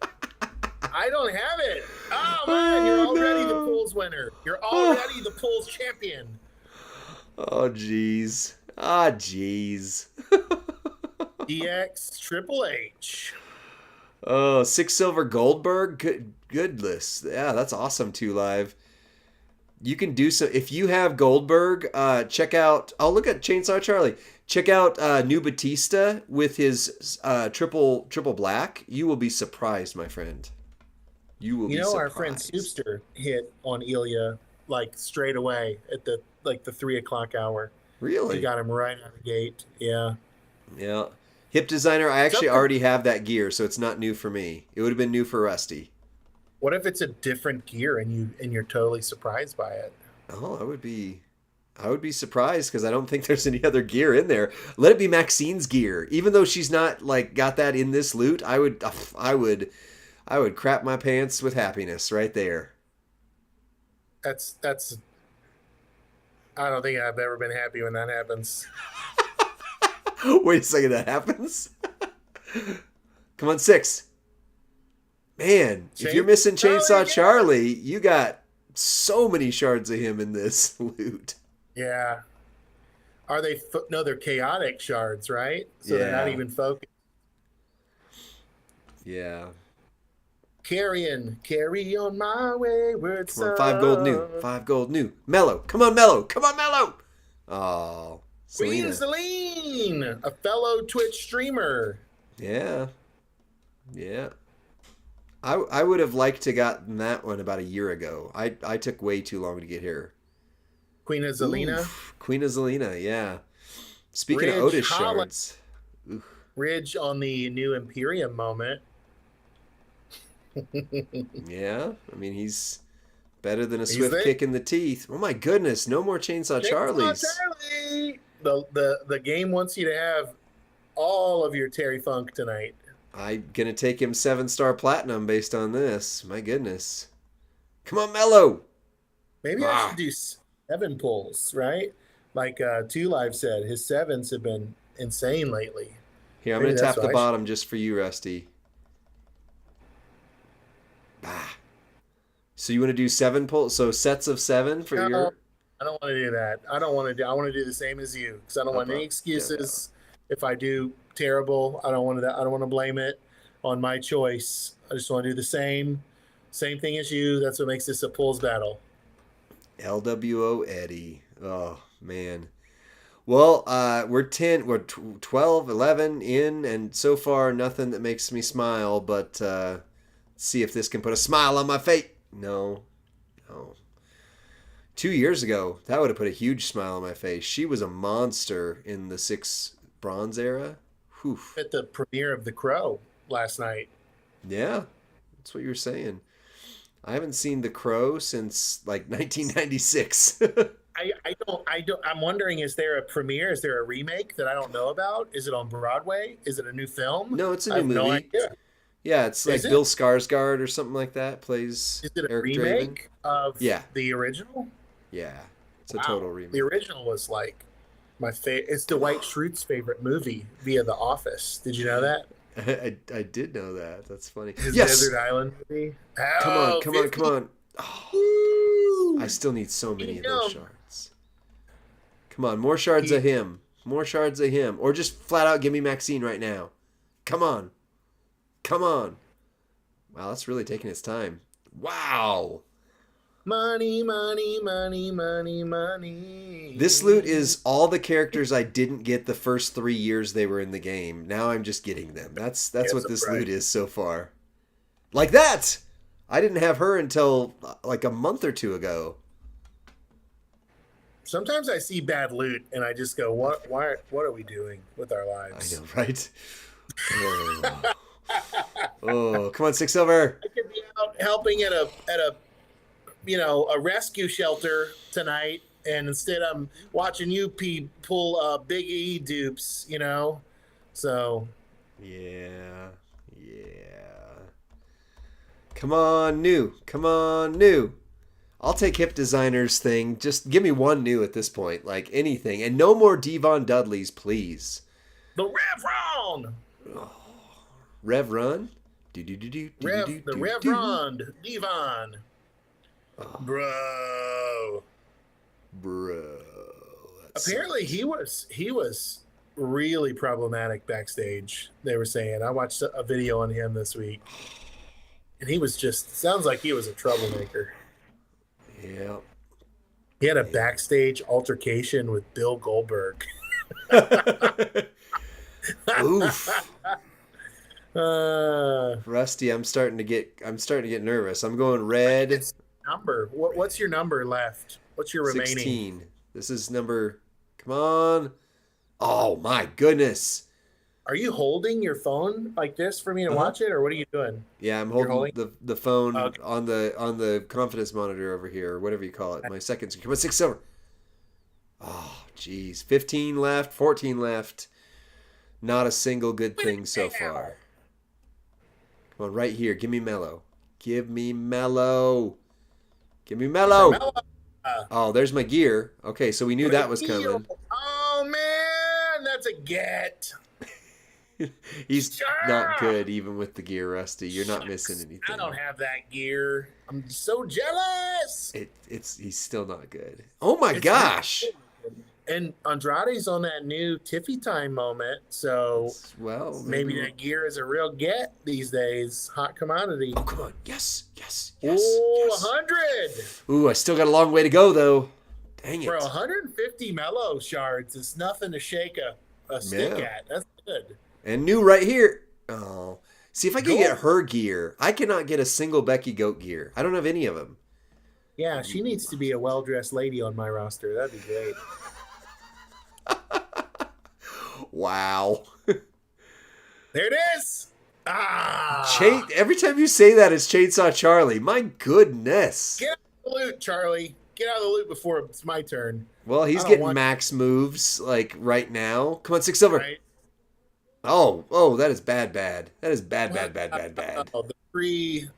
I don't have it. Oh, man, you're already the polls winner. You're already the polls champion. Oh, jeez. Ah, jeez. DX Triple H. Oh, 6 silver Goldberg. Good list. Yeah, that's awesome too, Live. You can do so. If you have Goldberg, check out... Oh, look at Chainsaw Charlie. Check out New Batista with his triple black. You will be surprised, my friend. You will be surprised. Our friend Soupster hit on Ilya like straight away at the 3 o'clock hour. Really? He got him right out of the gate. Yeah. Yeah. Hip Designer, I actually already have that gear, so it's not new for me. It would have been new for Rusty. What if it's a different gear and you're totally surprised by it? Oh, I would be surprised because I don't think there's any other gear in there. Let it be Maxine's gear, even though she's not got that in this loot. I would crap my pants with happiness right there. That's. I don't think I've ever been happy when that happens. Wait a second, that happens? Come on, 6. Man, if you're missing Chainsaw Charlie, you got so many shards of him in this loot. Yeah. Are they... No, they're chaotic shards, right? So they're not even focused. Yeah. Carry on my wayward son. Come on, 5 gold new. Mellow. Come on, Mellow. Oh, Queen Selena. Celine, a fellow Twitch streamer. Yeah. I would have liked to gotten that one about a year ago. I took way too long to get here. Queen of Zelina. Oof, Queen of Zelina, yeah. Speaking of Ridge Otis Holland. shards, oof, Ridge on the new Imperium moment. yeah. I mean, he's better than a He's swift there. kick in the teeth. Oh my goodness, no more Chainsaw Chainsaw Charlies. Charlie. The game wants you to have all of your Terry Funk tonight. I'm gonna take him 7-star platinum based on this. My goodness. Come on, Mello. Maybe I should Ah. do 7 pulls, right? Like Two Live said, his sevens have been insane lately. Here, I'm Maybe gonna that's tap the what I should. bottom just for you, Rusty. Ah. So you want to do 7 pull? So sets of 7 for No, your I don't want to do that. I don't want to do. I want to do the same as you because I don't up, want any up, down, down. excuses. If I do terrible, I don't want to. I don't want to blame it on my choice. I just want to do the same thing as you. That's what makes this a pulls battle. LWO Eddie. Oh man. Well, we're 12, 11 in, and so far nothing that makes me smile. But see if this can put a smile on my face. No, no. 2 years ago, that would have put a huge smile on my face. She was a monster in the 6 bronze era. Whew. At the premiere of The Crow last night. Yeah, that's what you were saying. I haven't seen The Crow since like 1996. I'm wondering, is there a premiere? Is there a remake that I don't know about? Is it on Broadway? Is it a new film? No, it's a I new have no movie. idea. Yeah, it's Is like it? Bill Skarsgård or something like that plays Is it a Eric Draven. remake of Yeah, the original? yeah. It's a total Wow. The remake. original was like my favorite. It's Come Dwight on. Schrute's favorite movie via The Office. Did you know that? I did know that. That's funny. His Yes! Desert Island movie. Come on, Oh, come on, come 50. on. Oh, I Woo! still need so many of those Damn. shards. Come on, more shards He, of him. More shards of him. Or just flat out give me Maxine right now. Come on. Come on. Wow, that's really taking its time. Wow. money, money, money, money, This loot money. is all the characters I didn't get the first 3 years they were in the game. Now I'm just getting them. That's Yeah, what this surprise. loot is so far. Like that. I didn't have her until like a month or two ago. Sometimes I see bad loot and I just go, "What? Why? What are we doing with our I lives?" know, right? Oh, oh come on, 6 silver. I could be out helping at a a rescue shelter tonight, and instead I'm watching you pull Big E dupes. So Yeah, yeah. Come on, new. Come on, new. I'll take hip designer's thing. Just give me one new at this point, like anything, and no more Devon Dudleys, please. the Revron, Rev Run. Do do do do do do The do do. Reverend Devon, Oh, bro. bro, that Apparently sucks. he was really problematic backstage. They were saying. I watched a video on him this week, and he was just sounds like he was a troublemaker. Yeah. He had a backstage altercation with Bill Goldberg. Oof. uh, Rusty, I'm starting to get nervous. I'm going red it's number. What's your number left? What's your remaining? 16. This is number. Come on. Oh my goodness. Are you holding your phone like this for me to Uh-huh. watch it, or what are you doing? Yeah, I'm You're holding holding. the phone Okay. on the confidence monitor over here, or whatever you call it. My second. Come on, 6 silver. Oh, geez. 15 left, 14 left. Not a single good thing so far. Come on, right here. Give me mellow. Give me mellow. Give me mellow. Oh, there's my gear. Okay, so we knew that was coming. Oh man, that's a get. He's Sure. not good even with the gear, Rusty. You're not missing Shucks. anything. I don't have that gear. I'm so jealous. He's still not good. Oh my It's gosh. really good. And Andrade's on that new Tiffy time moment, so Well, maybe that gear is a real get these days. Hot commodity. Oh, come on. Yes, yes, yes, Oh, yes. 100. Ooh, I still got a long way to go, though. Dang it. Bro, 150 mellow shards is nothing to shake a stick Yeah. at. That's good. And new right here. Oh. See, if I could Gold. get her gear, I cannot get a single Becky Goat gear. I don't have any of them. Yeah, she needs to be a well-dressed lady on my roster. That'd be great. Wow. There it is. Ah, Every time you say that, it's Chainsaw Charlie. My goodness. get out of the loot, Charlie. Get out of the loot before it's my turn. Well, he's I don't getting want max moves like right now. Come on, 6 silver. right. Oh, that is bad. That is bad. Wow, the free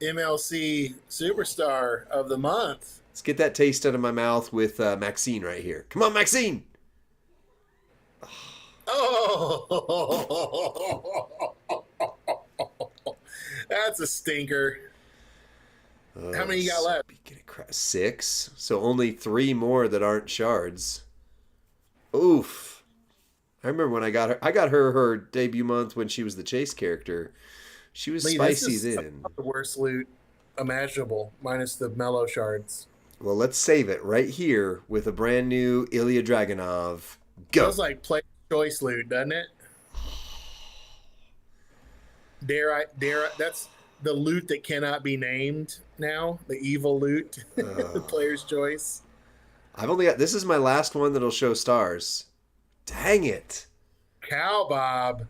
MLC superstar of the month. Let's get that taste out of my mouth with Maxine right here. Come on, Maxine. Oh, that's a stinker. How many you got left? Speaking of 6. So only 3 more that aren't shards. Oof. I remember when I got her. I got her debut month when she was the Chase character. She was spicy then. The worst loot imaginable, minus the mellow shards. Well, let's save it right here with a brand new Ilya Dragunov. Go. Feels like play choice loot, doesn't it? That's the loot that cannot be named now. The evil loot, the player's choice. I've only got. This is my last one that'll show stars. Dang it. Cow Bob.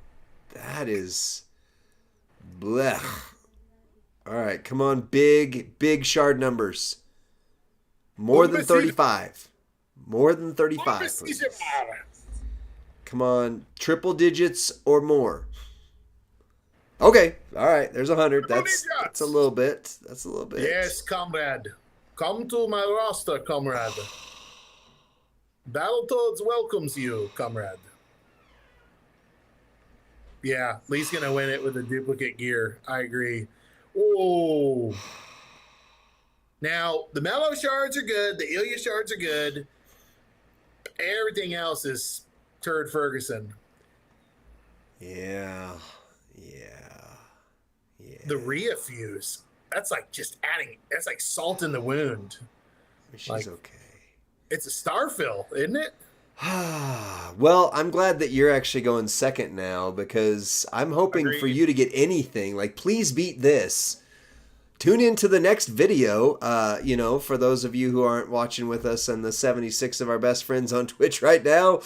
That is. Blech. All right, come on, big shard numbers. More than 35. More than 35, please. Come on, triple digits or more. Okay, all right. There's 100. That's a little bit. That's a little bit. Yes, comrade. Come to my roster, comrade. Battletoads welcomes you, comrade. Yeah, Lee's gonna win it with a duplicate gear. I agree. Oh. Now the mellow shards are good. The Ilya shards are good. Everything else is Turd Ferguson. Yeah. The Rhea fuse. That's like just adding. That's like salt in the wound. She's like, okay. It's a starfill, isn't it? Well, I'm glad that you're actually going second now because I'm hoping for you to get anything. Like, please beat this. Tune in to the next video, for those of you who aren't watching with us and the 76 of our best friends on Twitch right now,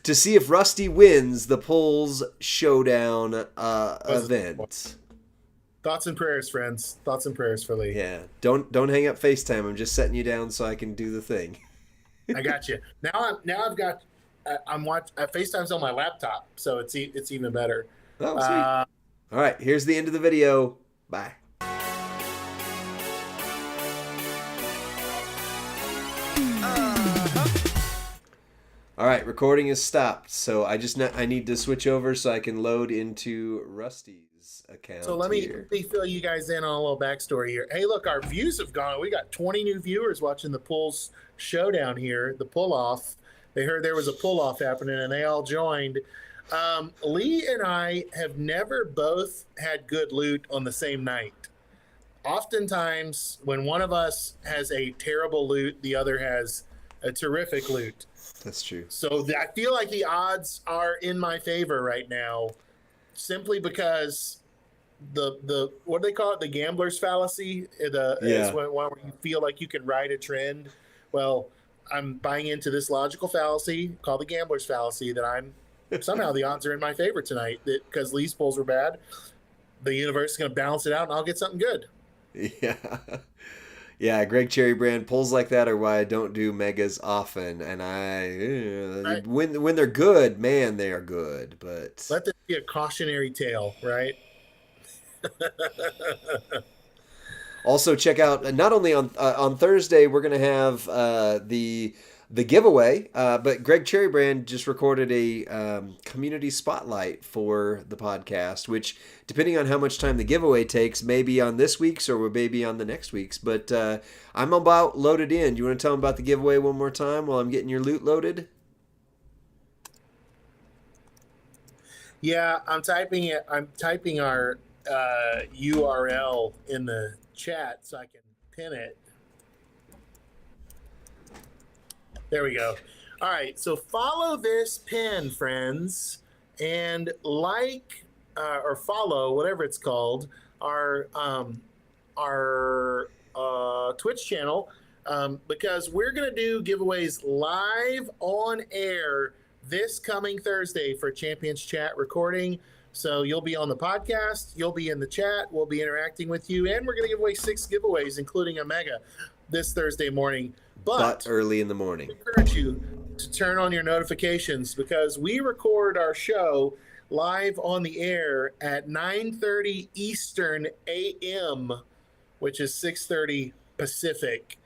to see if Rusty wins the Pulls Showdown event. Thoughts and prayers, friends. Thoughts and prayers for Lee. Yeah, don't hang up FaceTime. I'm just setting you down so I can do the thing. I got you. Now I've got. I'm watching. FaceTime's on my laptop, so it's even better. Oh, sweet. All right, here's the end of the video. Bye. All right, recording is stopped. So I need to switch over so I can load into Rusty's account. So let me fill you guys in on a little backstory here. Hey, look, our views have gone. We got 20 new viewers watching the Pulls Showdown here, the pull-off. They heard there was a pull-off happening, and they all joined. Lee and I have never both had good loot on the same night. Oftentimes, when one of us has a terrible loot, the other has a terrific loot. That's true. So I feel like the odds are in my favor right now, simply because the what do they call it? The gambler's fallacy. Is when you feel like you can ride a trend. Well, I'm buying into this logical fallacy called the gambler's fallacy that I'm somehow the odds are in my favor tonight. That because Lee's pulls were bad, the universe is going to balance it out, and I'll get something good. Yeah. Yeah, Greg Cherry Brand pulls like that are why I don't do megas often. And when they're good, man, they are good. But let this be a cautionary tale, right? Also, check out not only on Thursday we're gonna have the giveaway, but Greg Cherry Brand just recorded a community spotlight for the podcast, which, depending on how much time the giveaway takes, may be on this week's or may be on the next week's. But I'm about loaded in. Do you want to tell them about the giveaway one more time while I'm getting your loot loaded? Yeah, I'm typing it. I'm typing our URL in the chat so I can pin it. There we go. All right, so follow this pin, friends, and like or follow, whatever it's called, our Twitch channel because we're going to do giveaways live on air this coming Thursday for Champions Chat recording. So you'll be on the podcast, you'll be in the chat, we'll be interacting with you, and we're going to give away 6 giveaways, including a mega this Thursday morning. But early in the morning. I encourage you to turn on your notifications because we record our show live on the air at 9:30 Eastern a.m., which is 6:30 Pacific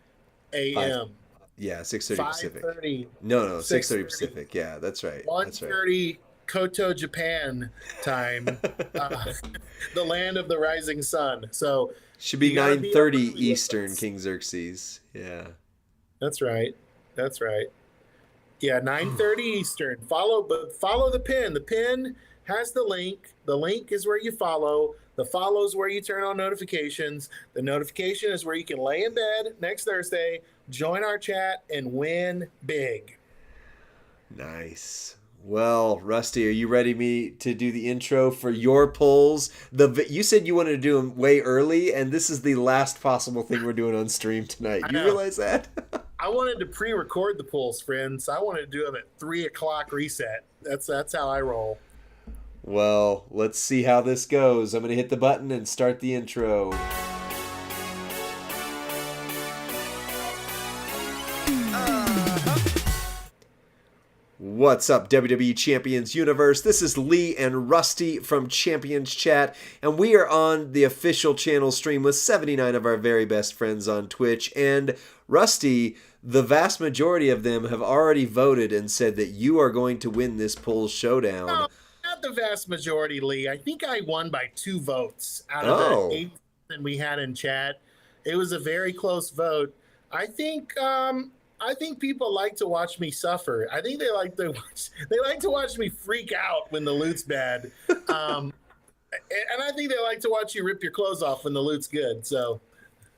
a.m. Yeah, 6:30 Pacific. 5:30. No, 6:30 Pacific. Yeah, that's right. 1:30 Koto, Japan time, the land of the rising sun. So should be 9:30 Eastern, King Xerxes. Yeah. That's right. That's right. Yeah, 9:30 Eastern. Follow the pin. The pin has the link. The link is where you follow. The follow is where you turn on notifications. The notification is where you can lay in bed next Thursday, join our chat, and win big. Nice. Well, Rusty, are you ready to do the intro for your polls? You said you wanted to do them way early, and this is the last possible thing we're doing on stream tonight. You realize that? I wanted to pre-record the polls, friends. I wanted to do them at 3 o'clock reset. That's how I roll. Well, let's see how this goes. I'm going to hit the button and start the intro. What's up, WWE Champions Universe? This is Lee and Rusty from Champions Chat, and we are on the official channel stream with 79 of our very best friends on Twitch. And Rusty, the vast majority of them have already voted and said that you are going to win this poll showdown. No, not the vast majority, Lee. I think I won by 2 votes out of the 8 that we had in chat. It was a very close vote. I think people like to watch me suffer. I think they like to watch me freak out when the loot's bad. And I think they like to watch you rip your clothes off when the loot's good. So,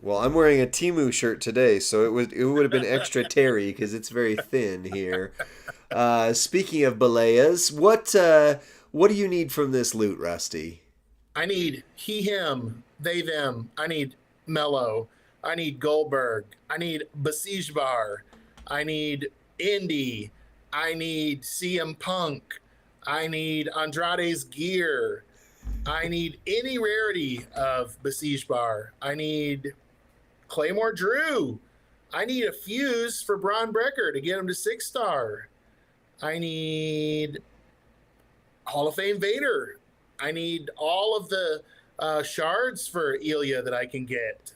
well, I'm wearing a Temu shirt today, so it would have been extra terry because it's very thin here. Speaking of Baleas, what do you need from this loot, Rusty? I need he, him, they, them. I need Mello. I need Goldberg. I need Besiege Bar. I need Indy. I need CM Punk. I need Andrade's gear. I need any rarity of Besiege Bar. I need Claymore Drew. I need a fuse for Braun Breaker to get him to 6-star. I need Hall of Fame Vader. I need all of the shards for Ilya that I can get.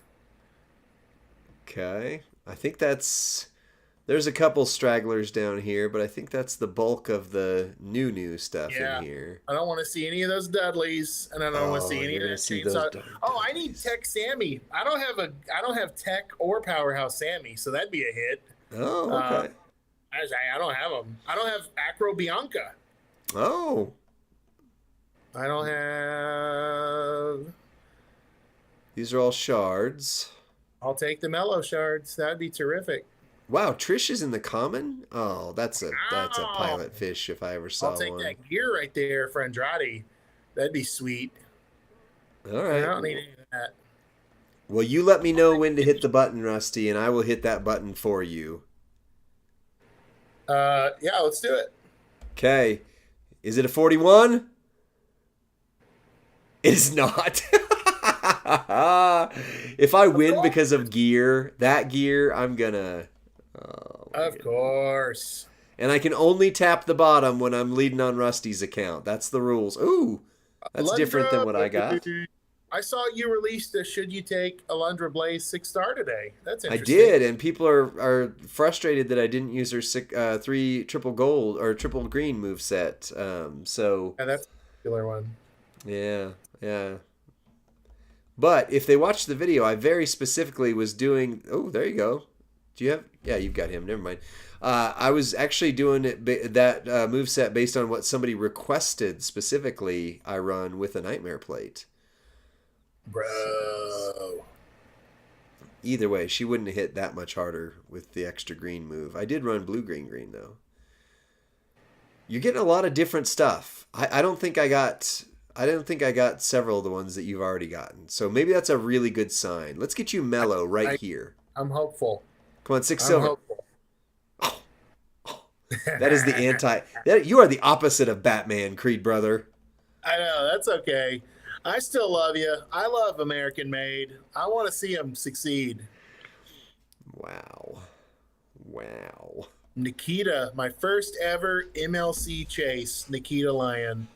Okay. I think there's a couple stragglers down here, but I think that's the bulk of the new stuff in here. I don't want to see any of those Dudleys, and I don't want to see any of those chainsaws. Oh, I need Tech Sammy. I don't have Tech or Powerhouse Sammy, so that'd be a hit. Oh, okay. I don't have them. I don't have Acro Bianca. Oh. I don't have. These are all shards. I'll take the Mellow shards. That'd be terrific. Wow, Trish is in the common? Oh, that's a pilot fish if I ever saw one. I'll take that gear right there for Andrade. That'd be sweet. All right. I don't need any of that. Well, you let me know when to hit the button, Rusty, and I will hit that button for you. Yeah, let's do it. Okay. Is it a 41? It is not. If I win because of gear, I'm gonna... Oh, of course. And I can only tap the bottom when I'm leading on Rusty's account. That's the rules. Ooh, that's different than what I got. I saw you released a Should You Take Alundra Blaze 6-star today. That's interesting. I did, and people are frustrated that I didn't use her 3 triple gold or triple green move set. So yeah, that's a popular one. Yeah. But if they watch the video, I very specifically was doing... Oh, there you go. Do you have... Yeah, you've got him. Never mind. I was actually doing that moveset based on what somebody requested specifically I run with a Nightmare Plate. Bro. Either way, she wouldn't have hit that much harder with the extra green move. I did run blue, green, though. You're getting a lot of different stuff. I don't think I got... I don't think I got several of the ones that you've already gotten. So maybe that's a really good sign. Let's get you mellow right here. I'm hopeful. Come on, 6 I'm silver. hopeful. That is the anti. You are the opposite of Batman, Creed brother. I know, that's okay. I still love you. I love American Made. I want to see him succeed. Wow. Nikita, my first ever MLC chase, Nikita Lyon.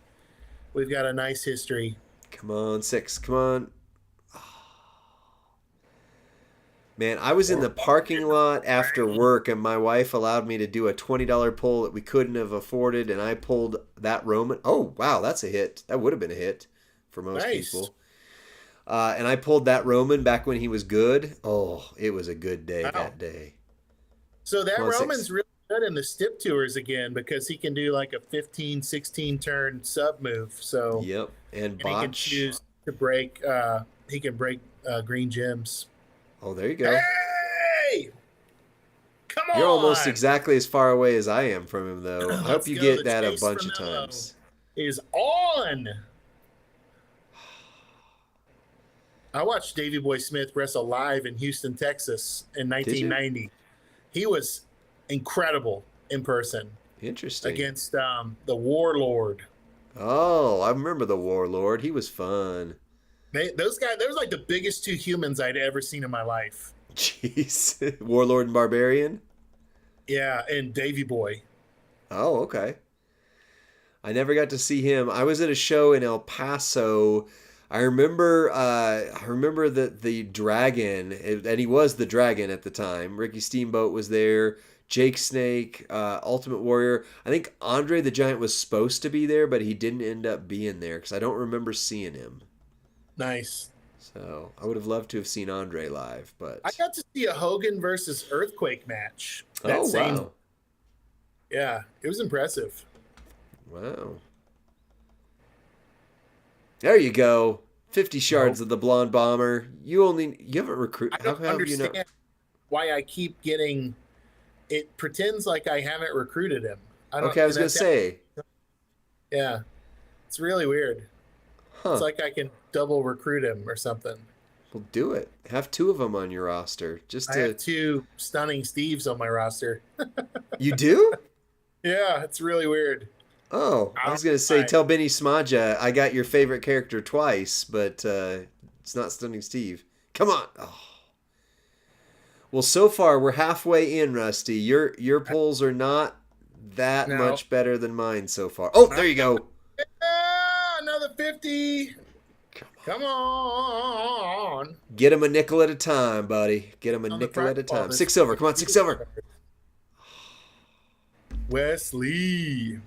We've got a nice history. Come on, 6. Come on. Man, I was in the parking lot after work, and my wife allowed me to do a $20 pull that we couldn't have afforded, and I pulled that Roman. Oh, wow, that's a hit. That would have been a hit for most people. And I pulled that Roman back when he was good. Oh, it was a good day that day. So that Roman's really good in the stip tours again because he can do like a 15, 16 turn sub move. So yep, and he can choose to break. He can break green gems. Oh, there you go. Hey, come on! You're almost exactly as far away as I am from him, though. I hope you get that a bunch of times. Is on. I watched Davey Boy Smith wrestle live in Houston, Texas in 1990. He was incredible in person. Interesting. Against the Warlord. Oh, I remember the Warlord. He was fun. Those guys, they were like the biggest two humans I'd ever seen in my life. Jeez. Warlord and Barbarian? Yeah, and Davey Boy. Oh, okay. I never got to see him. I was at a show in El Paso. I remember that the Dragon, and he was the Dragon at the time. Ricky Steamboat was there. Jake Snake, Ultimate Warrior. I think Andre the Giant was supposed to be there, but he didn't end up being there because I don't remember seeing him. Nice. So I would have loved to have seen Andre live, but I got to see a Hogan versus Earthquake match. Wow. Yeah, it was impressive. Wow. There you go. 50 shards of the Blonde Bomber. You haven't recruited. I don't understand why I keep getting. It pretends like I haven't recruited him. I was gonna say. Yeah, it's really weird. Huh. It's like I can double recruit him or something. Well, do it. Have 2 of them on your roster. I have 2 Stunning Steves on my roster. You do? Yeah, it's really weird. Oh, I was going to say, tell Benny Smaja I got your favorite character twice, but it's not Stunning Steve. Come on. Oh. Well, so far, we're halfway in, Rusty. Your polls are not that much better than mine so far. Oh, there you go. Another 50. Come on. Get him a nickel at a time, buddy. Get him a nickel at a time. 6 silver. Come on, 6 silver. Wesley.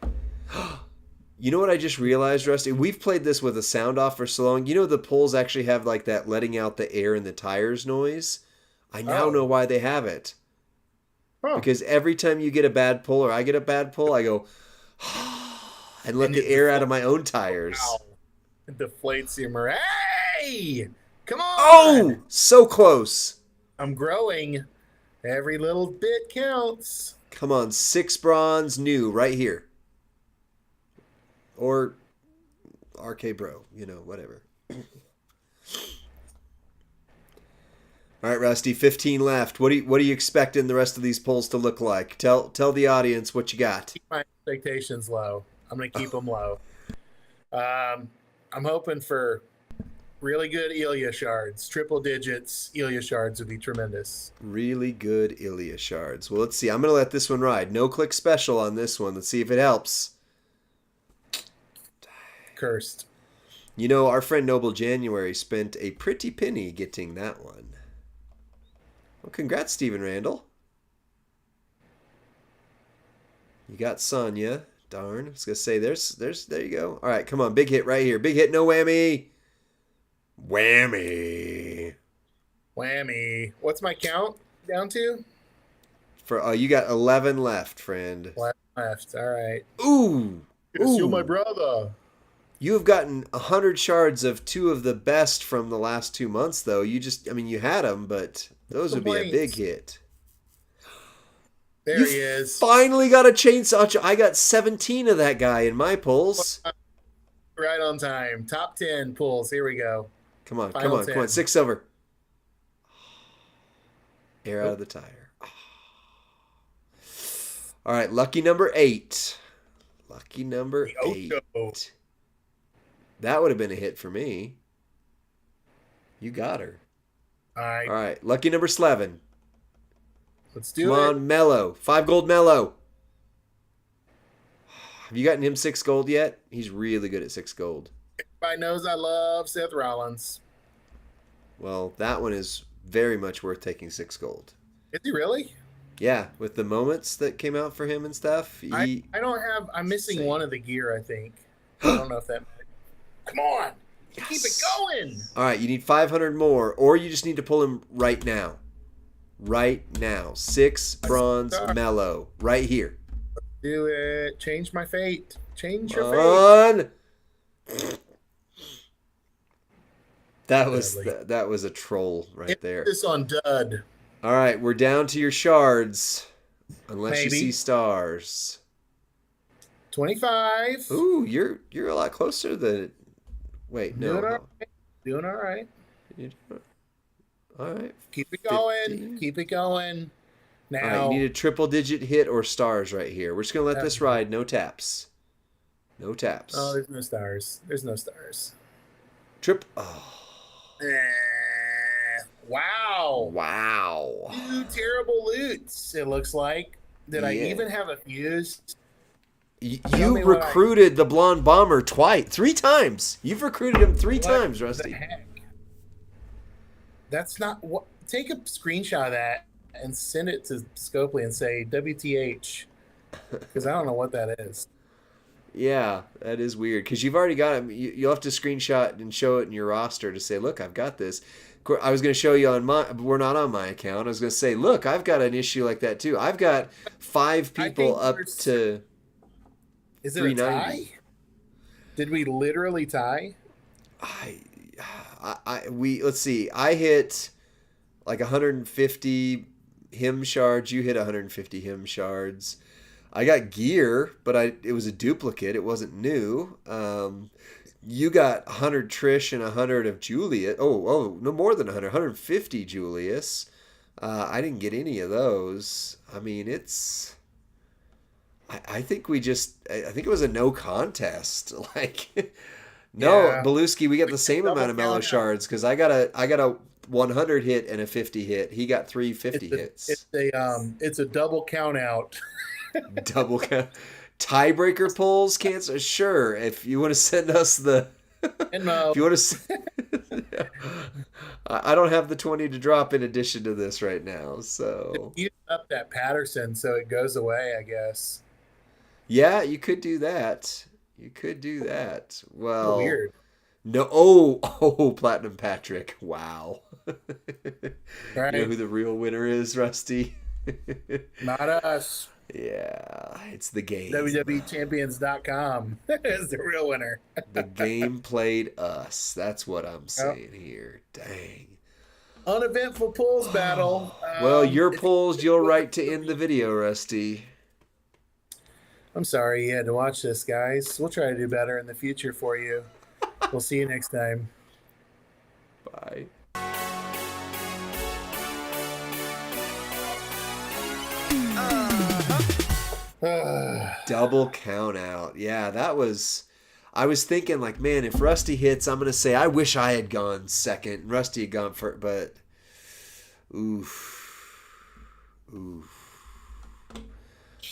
You know what I just realized, Rusty? We've played this with a sound off for so long. You know the poles actually have like that letting out the air in the tires noise? I now know why they have it. Because every time you get a bad pull or I get a bad pull, I go and let the air out of my own tires. Wow. It deflates your Hey! Come on! Oh! So close. I'm growing. Every little bit counts. Come on, 6 bronze new right here. Or RK Bro, whatever. All right, Rusty, 15 left. What are you expecting the rest of these polls to look like? Tell the audience what you got. Keep my expectations low. I'm going to keep them low. I'm hoping for really good Ilya shards. Triple digits Ilya shards would be tremendous. Really good Ilya shards. Well, let's see. I'm going to let this one ride. No click special on this one. Let's see if it helps. Cursed. Our friend Noble January spent a pretty penny getting that one. Well, congrats, Stephen Randall. You got Sonya. Darn. I was going to say, there you go. All right, come on. Big hit right here. Big hit, no whammy. Whammy. What's my count down to? You got 11 left, friend. 11 left. All right. Ooh. You're my brother. You have gotten 100 shards of 2 of the best from the last 2 months, though. You had them, but those would be a big hit. There he is. Finally got a chainsaw. I got 17 of that guy in my pulls. Right on time. Top 10 pulls. Here we go. Come on, come Final on, come on. 10. 6 silver. Air out Oh, of the tire. All right, lucky number 8. Lucky number the 8. Ocho. That would have been a hit for me. You got her. All right. All right, lucky number 7. Let's Come do it. on, Mello. 5 gold Mello. Have you gotten him 6 gold yet? He's really good at 6 gold. Everybody knows I love Seth Rollins. Well, that one is very much worth taking 6 gold. Is he really? Yeah, with the moments that came out for him and stuff. I don't have. I'm missing insane. one of the gear, I think. I don't know if that. Come on. Yes. Keep it going. All right, you need 500 more, or you just need to pull him right now. Right now. 6 bronze Mellow. Right here. Do it. Change my fate. Change your fate. That was a troll right there. This on dud. All right, we're down to your shards. Unless Maybe. you see stars. 25. Ooh, you're a lot closer than. Wait, no. Doing all right. All right. Keep it going. 15. Keep it going. Now. All right, you need a triple digit hit or stars right here. We're just going to let this ride. No taps. No taps. Oh, there's no stars. There's no stars. Oh. Wow. Wow. 2 terrible loots, it looks like. Did I even have a fuse? You recruited the blonde bomber 3 times. You've recruited him 3 times, Rusty. The heck? That's not what. Take a screenshot of that and send it to Scopely and say WTH, because I don't know what that is. Yeah, that is weird because you've already got him. You'll have to screenshot and show it in your roster to say, "Look, I've got this." I was going to show you on my. We're not on my account. I was going to say, "Look, I've got an issue like that too. I've got 5 people up to." Is it a tie? Did we literally tie? Let's see. I hit like 150 hymn shards. You hit 150 hymn shards. I got gear, but it was a duplicate. It wasn't new. You got 100 Trish and 100 of Julius. Oh, no more than 100. 150 Julius. I didn't get any of those. I mean, it's... I think we just... I think it was a no contest. Like... No, yeah. Beluski, we got the same amount of mellow shards because I got a 100 hit and a 50 hit. He got 3 50 hits. It's a double count out. Double count. Tiebreaker pulls, cancel. Sure, if you want to send us the. If you want to. I don't have the 20 to drop in addition to this right now, so. Use up that Patterson so it goes away, I guess. Yeah, you could do that. You could do that. Well, weird. No. Oh, Platinum Patrick. Wow. Right. You know who the real winner is, Rusty? Not us. Yeah, it's the game. WWE Champions.com is the real winner. The game played us. That's what I'm saying here. Dang. Uneventful pulls battle. Well, your pulls, you'll write to end the video, Rusty. I'm sorry you had to watch this, guys. We'll try to do better in the future for you. We'll see you next time. Bye. Double count out. Yeah, that was... I was thinking, like, man, if Rusty hits, I'm going to say, I wish I had gone second. Rusty had gone first, but... Oof.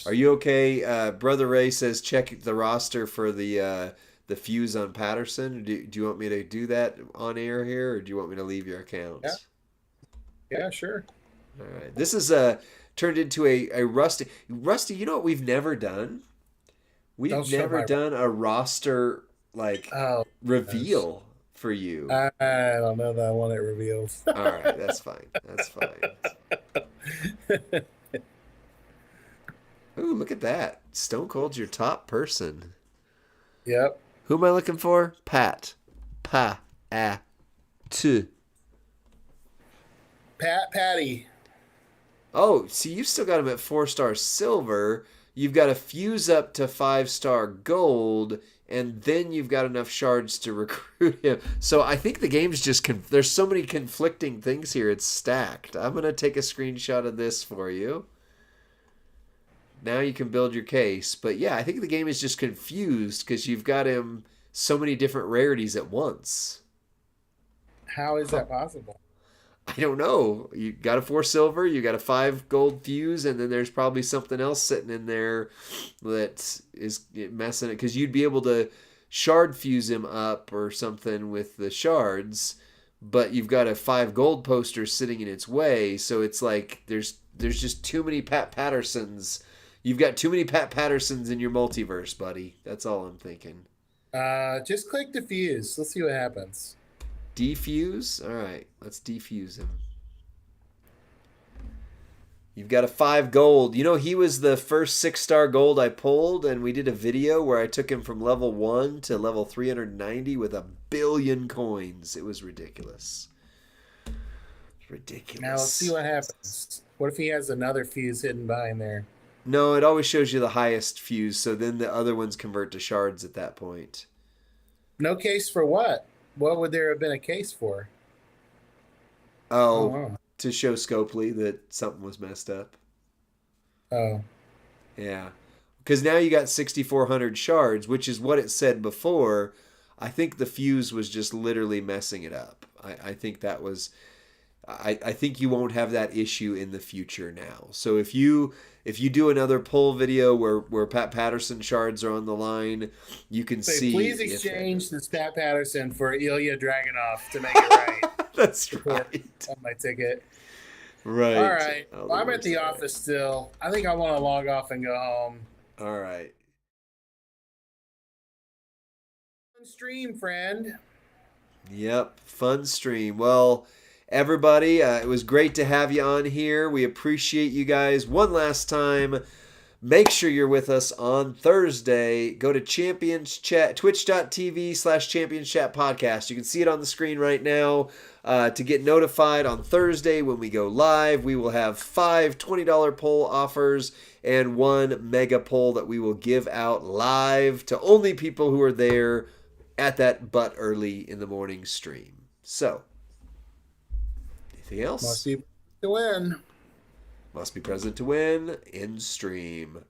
Are you okay? Brother Ray says check the roster for the fuse on Patterson. Do you want me to do that on air here, or do you want me to leave your account? Yeah, sure. All right. This is turned into a Rusty. Rusty, you know what we've never done? We've never done a roster reveal for you. I don't know that I want it revealed. All right, that's fine. That's fine. Ooh, look at that. Stone Cold's your top person. Yep. Who am I looking for? Pat. Patty. Oh, Oh, see, you've still got him at 4-star silver. you've got to fuse up to 5-star gold, and then you've got enough shards to recruit him. So I think the game's just there's so many conflicting things here. It's stacked. I'm gonna take a screenshot of this for you. Now you can build your case. But yeah, I think the game is just confused because you've got him so many different rarities at once. How is that possible? I don't know. You got a 4 silver, you got a 5 gold fuse, and then there's probably something else sitting in there that is messing it. Because you'd be able to shard fuse him up or something with the shards, but you've got a 5 gold poster sitting in its way. So it's like there's just too many Pat Pattersons. You've got too many Pat Pattersons in your multiverse, buddy. That's all I'm thinking. Just click defuse. Let's see what happens. Defuse? All right, let's defuse him. You've got a 5 gold. You know, he was the first 6-star gold I pulled, and we did a video where I took him from level 1 to level 390 with 1 billion coins. It was ridiculous. Ridiculous. Now let's see what happens. What if he has another fuse hidden behind there? No, it always shows you the highest fuse, so then the other ones convert to shards at that point. No case for what? What would there have been a case for? Oh, wow. To show Scopely that something was messed up. Oh. Yeah. Because now you got 6,400 shards, which is what it said before. I think the fuse was just literally messing it up. I think that was... I think you won't have that issue in the future now. So if you do another pull video where Pat Patterson shards are on the line, you can see. Please exchange this Pat Patterson for Ilya Dragunov to make it right. That's right. On my ticket. Right. All right. Well, I'm at the office still. I think I want to log off and go home. All right. Fun stream, friend. Yep. Fun stream. Well, everybody, it was great to have you on here. We appreciate you guys. One last time, make sure you're with us on Thursday. Go to Champions Chat, twitch.tv/Champions Chat Podcast. You can see it on the screen right now. To get notified on Thursday when we go live, we will have 5 $20 poll offers and 1 mega poll that we will give out live to only people who are there at that but early in the morning stream. So, anything else? Must be to win. Must be present to win in stream.